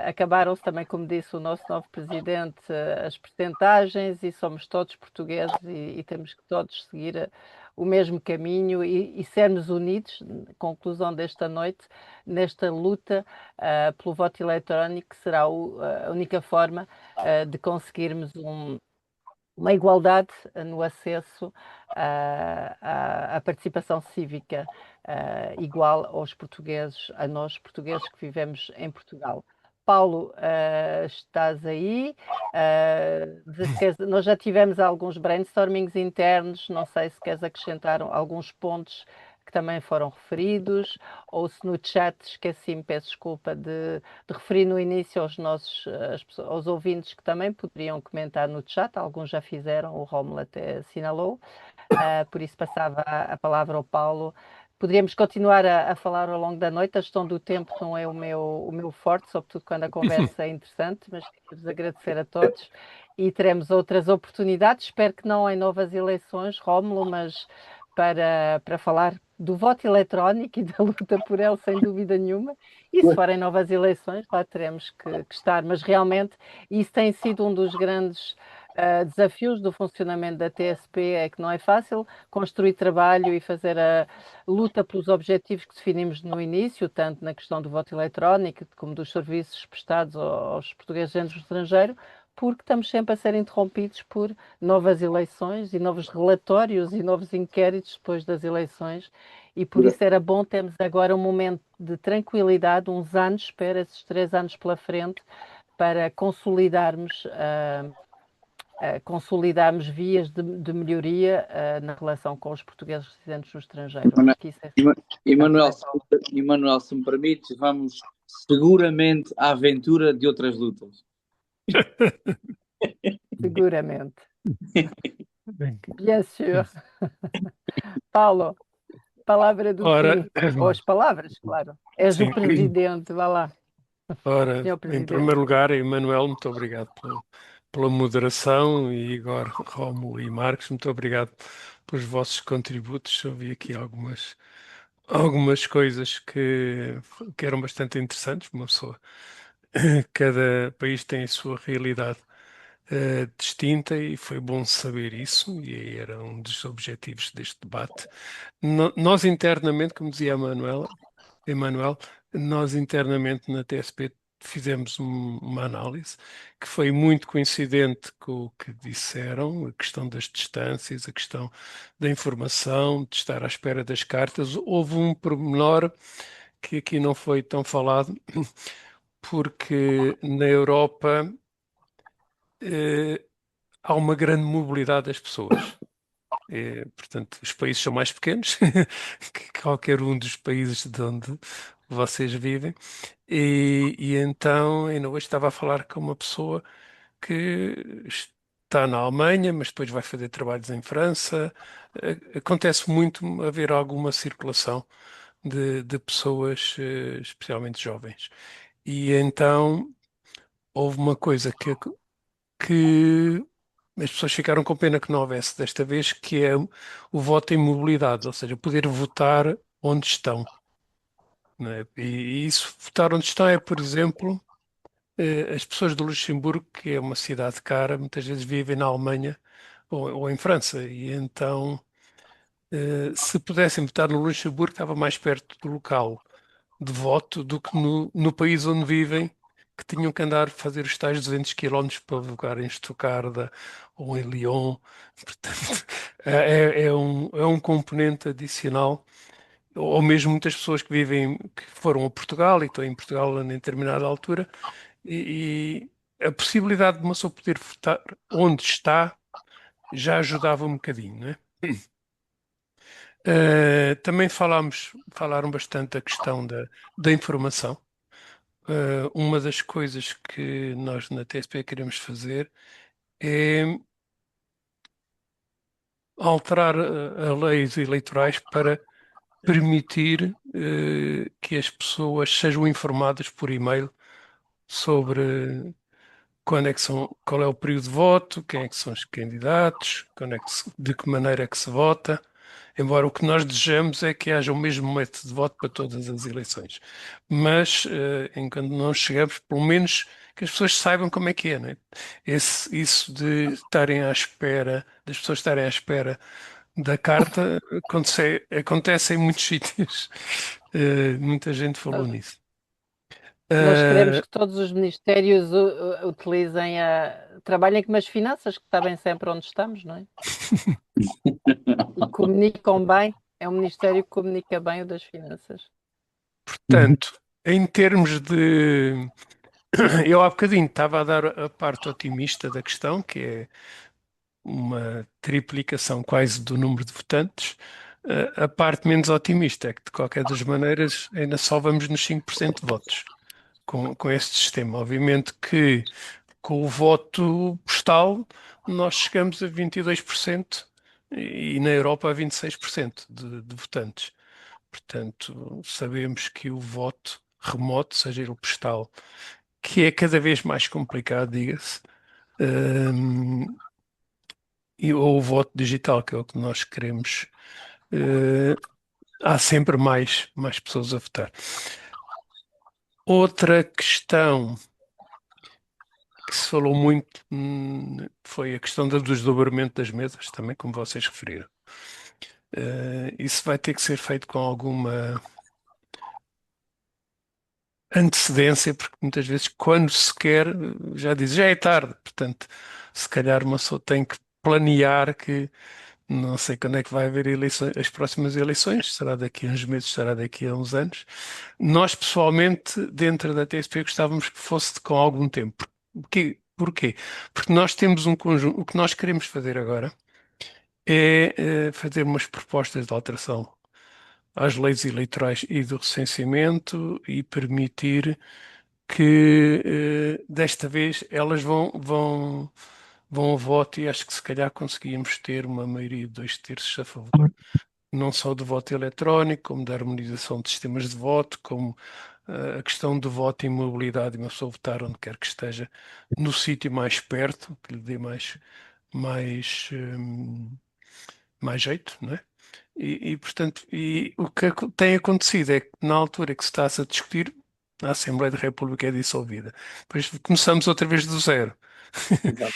acabaram-se também, como disse o nosso novo presidente, as percentagens e somos todos portugueses e temos que todos seguir o mesmo caminho e sermos unidos, conclusão desta noite, nesta luta pelo voto eletrónico, que será a única forma de conseguirmos uma igualdade no acesso à participação cívica igual aos portugueses, a nós portugueses que vivemos em Portugal. Paulo, estás aí? Nós já tivemos alguns brainstormings internos, não sei se queres acrescentar alguns pontos que também foram referidos, ou se no chat esqueci-me, peço desculpa, de referir no início aos ouvintes que também poderiam comentar no chat, alguns já fizeram, o Rómulo até assinalou, por isso passava a palavra ao Paulo. Poderíamos continuar a falar ao longo da noite, a gestão do tempo não é o meu forte, sobretudo quando a conversa é interessante, mas quero-vos agradecer a todos e teremos outras oportunidades, espero que não em novas eleições, Rómulo, mas para falar do voto eletrónico e da luta por ele, sem dúvida nenhuma. E se forem novas eleições, lá teremos que estar. Mas realmente isso tem sido um dos grandes desafios do funcionamento da TSP, é que não é fácil construir trabalho e fazer a luta pelos objetivos que definimos no início, tanto na questão do voto eletrónico como dos serviços prestados aos portugueses dentro do estrangeiro, porque estamos sempre a ser interrompidos por novas eleições e novos relatórios e novos inquéritos depois das eleições, e por isso era bom termos agora um momento de tranquilidade, uns anos, espera, esses 3 anos pela frente, para consolidarmos vias de melhoria na relação com os portugueses residentes no estrangeiro. Acho que isso é Emanuel, Emanuel, se me permites, vamos seguramente à aventura de outras lutas. seguramente. Bien sûr. Paulo, palavra do Ora, fim. Ou as palavras, claro. És sim. o presidente, vá lá. Ora, Senhor em presidente. primeiro lugar, Emanuel, muito obrigado pela moderação e Igor, Rómulo e Marcos, muito obrigado pelos vossos contributos. Eu vi aqui algumas coisas que eram bastante interessantes. Uma pessoa, cada país tem a sua realidade distinta e foi bom saber isso, e era um dos objetivos deste debate. Nós internamente, como dizia Emanuel, nós internamente na TSP fizemos uma análise que foi muito coincidente com o que disseram, a questão das distâncias, a questão da informação, de estar à espera das cartas. Houve um pormenor que aqui não foi tão falado, porque na Europa eh, há uma grande mobilidade das pessoas. Portanto, os países são mais pequenos que qualquer um dos países de onde vocês vivem. E então, ainda hoje estava a falar com uma pessoa que está na Alemanha, mas depois vai fazer trabalhos em França. Acontece muito haver alguma circulação de pessoas, especialmente jovens. E então, houve uma coisa que as pessoas ficaram com pena que não houvesse desta vez, que é o voto em mobilidade, ou seja, poder votar onde estão, né? E isso, votar onde estão é, por exemplo, as pessoas do Luxemburgo, que é uma cidade cara, muitas vezes vivem na Alemanha ou em França, e então, se pudessem votar no Luxemburgo, estava mais perto do local de voto do que no país onde vivem, que tinham que andar fazer os tais 200 quilómetros para votar em Estucarda ou em Lyon. Portanto, é um componente adicional. Ou mesmo muitas pessoas que foram a Portugal e estão em Portugal em determinada altura, e a possibilidade de uma pessoa poder votar onde está já ajudava um bocadinho, não é? Também falaram bastante da questão da informação. Uma das coisas que nós na TSP queremos fazer é alterar a leis eleitorais para permitir que as pessoas sejam informadas por e-mail sobre quando é que são, qual é o período de voto, quem é que são os candidatos, quando é que de que maneira é que se vota. Embora o que nós desejamos é que haja o mesmo método de voto para todas as eleições. Mas, enquanto não chegamos, pelo menos que as pessoas saibam como é que é, né? Isso de estarem à espera, das pessoas estarem à espera da carta, acontece em muitos sítios. Muita gente falou nisso. Nós queremos Uh, que todos os ministérios utilizem trabalhem com as finanças, que sabem sempre onde estamos, não é? E comunicam bem. É um ministério que comunica bem o das finanças. Portanto, em termos de. Eu há bocadinho estava a dar a parte otimista da questão, que é uma triplicação quase do número de votantes. A parte menos otimista é que, de qualquer das maneiras, ainda só vamos nos 5% de votos com este sistema. Obviamente que com o voto postal nós chegamos a 22% e na Europa a 26% de votantes. Portanto, sabemos que o voto remoto, seja ele postal, que é cada vez mais complicado, diga-se, ou o voto digital, que é o que nós queremos, há sempre mais pessoas a votar. Outra questão que se falou muito foi a questão do desdobramento das mesas, também como vocês referiram. Isso vai ter que ser feito com alguma antecedência, porque muitas vezes quando se quer, já diz, já é tarde. Portanto, se calhar uma pessoa tem que planear que não sei quando é que vai haver eleições, as próximas eleições, será daqui a uns meses, será daqui a uns anos. Nós, pessoalmente, dentro da TSP, gostávamos que fosse com algum tempo. Porquê? Porque nós temos um conjunto, o que nós queremos fazer agora é fazer umas propostas de alteração às leis eleitorais e do recenseamento e permitir que desta vez elas vão a voto e acho que se calhar conseguíamos ter uma maioria de 2/3 a favor, não só do voto eletrónico, como da harmonização de sistemas de voto, como a questão do voto em mobilidade, uma pessoa votar onde quer que esteja, no sítio mais perto, que lhe dê mais jeito, não é? Portanto, o que tem acontecido é que na altura que se está-se a discutir, a Assembleia da República é dissolvida. Depois começamos outra vez do zero. Exato.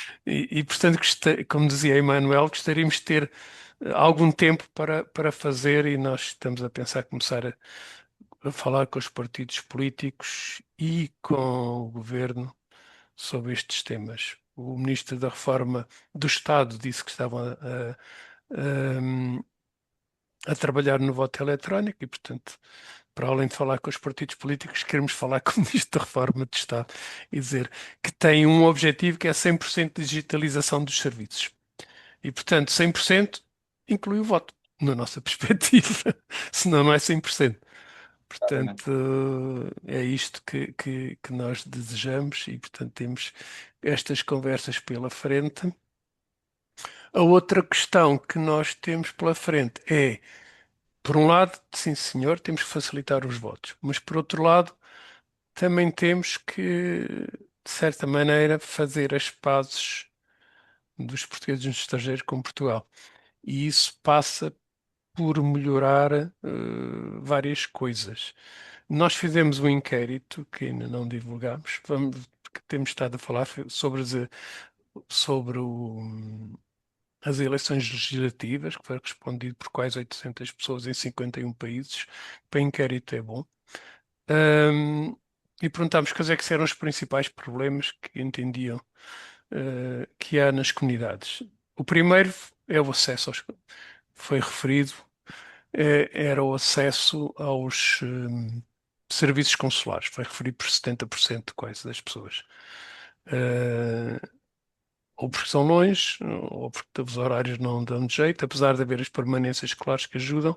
Portanto, como dizia Emanuel, gostaríamos de ter algum tempo para fazer e nós estamos a pensar começar a falar com os partidos políticos e com o governo sobre estes temas. O Ministro da Reforma do Estado disse que estavam a trabalhar no voto eletrónico e, portanto, para além de falar com os partidos políticos, queremos falar com o Ministro da Reforma do Estado e dizer que tem um objetivo que é 100% de digitalização dos serviços. E, portanto, 100% inclui o voto, na nossa perspectiva, senão não é 100%. Portanto, é isto que nós desejamos e, portanto, temos estas conversas pela frente. A outra questão que nós temos pela frente é, por um lado, sim senhor, temos que facilitar os votos, mas por outro lado, também temos que, de certa maneira, fazer as pazes dos portugueses no estrangeiro com Portugal. E isso passa por melhorar várias coisas. Nós fizemos um inquérito que ainda não divulgamos, que temos estado a falar sobre as eleições legislativas, que foi respondido por quase 800 pessoas em 51 países. Para inquérito é bom. E perguntámos quais é que eram os principais problemas que entendiam que há nas comunidades. O primeiro é o acesso foi referido, era o acesso aos serviços consulares, foi referido por 70% quase das pessoas. Ou porque são longe, ou porque os horários não dão de jeito, apesar de haver as permanências claras que ajudam,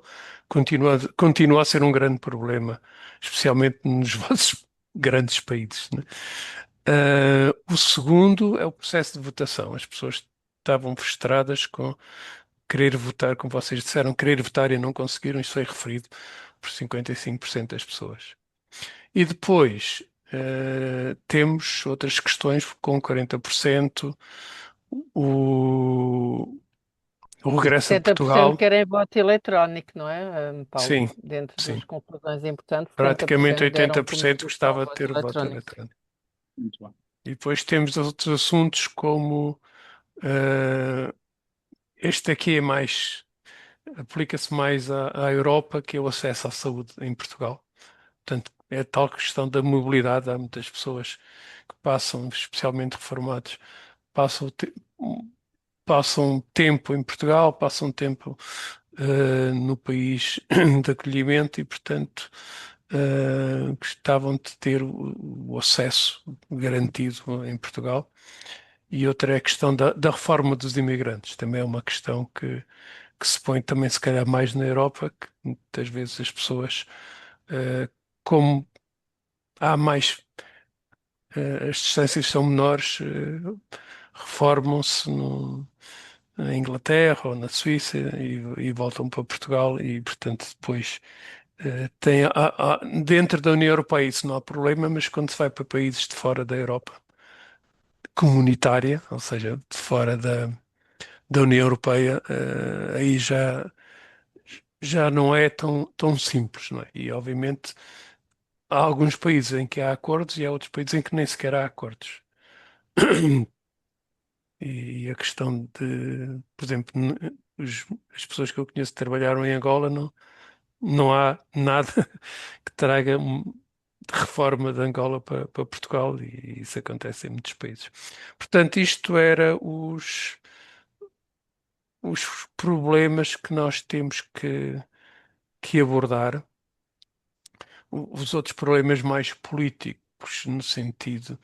continua a ser um grande problema, especialmente nos vossos grandes países, né? O segundo é o processo de votação. As pessoas estavam frustradas com querer votar, como vocês disseram, querer votar e não conseguiram, isso foi referido por 55% das pessoas. E depois temos outras questões com 40%, o, o regresso de 70% Portugal, querem voto eletrónico, não é, Paulo? sim, Dentro sim. das conclusões importantes, Praticamente 70% deram como 80% solução o gostava de voto ter o voto eletrónico. eletrónico. Muito bem. E depois temos outros assuntos como este aqui é mais, aplica-se mais à Europa, que é o acesso à saúde em Portugal. Portanto, é a tal questão da mobilidade. Há muitas pessoas que passam, especialmente reformados, passam, passam tempo em Portugal, passam tempo no país de acolhimento e, portanto, gostavam de ter o acesso garantido em Portugal. E outra é a questão da reforma dos imigrantes. Também é uma questão que se põe também, se calhar, mais na Europa, que muitas vezes as pessoas, como há mais, as distâncias são menores, reformam-se na Inglaterra ou na Suíça e voltam para Portugal e, portanto, depois dentro da União Europeia isso não há problema, mas quando se vai para países de fora da Europa comunitária, ou seja, de fora da União Europeia, aí já não é tão simples, não é? E obviamente há alguns países em que há acordos e há outros países em que nem sequer há acordos. E a questão de, por exemplo, as pessoas que eu conheço que trabalharam em Angola, não há nada que traga de reforma de Angola para Portugal e isso acontece em muitos países. Portanto, isto era os problemas que nós temos que abordar. Os outros problemas mais políticos, no sentido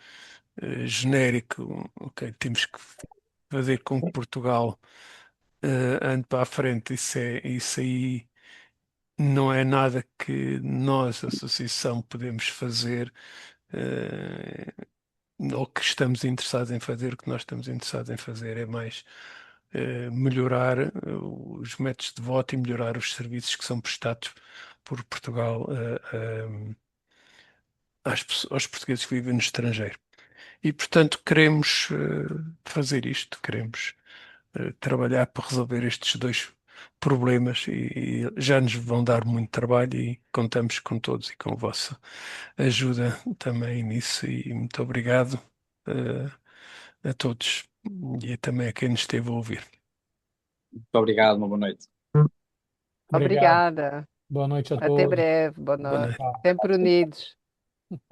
genérico, ok, temos que fazer com que Portugal ande para a frente, isso aí não é nada que nós, associação, podemos fazer, ou que estamos interessados em fazer. O que nós estamos interessados em fazer é mais melhorar os métodos de voto e melhorar os serviços que são prestados por Portugal aos portugueses que vivem no estrangeiro. E, portanto, queremos fazer isto, queremos trabalhar para resolver estes dois problemas e já nos vão dar muito trabalho e contamos com todos e com a vossa ajuda também nisso e muito obrigado a todos e também a quem nos esteve a ouvir. Muito obrigado, uma boa noite. Obrigado. Obrigada. Boa noite a Até todos. breve. Boa Boa noite. noite. Sempre unidos.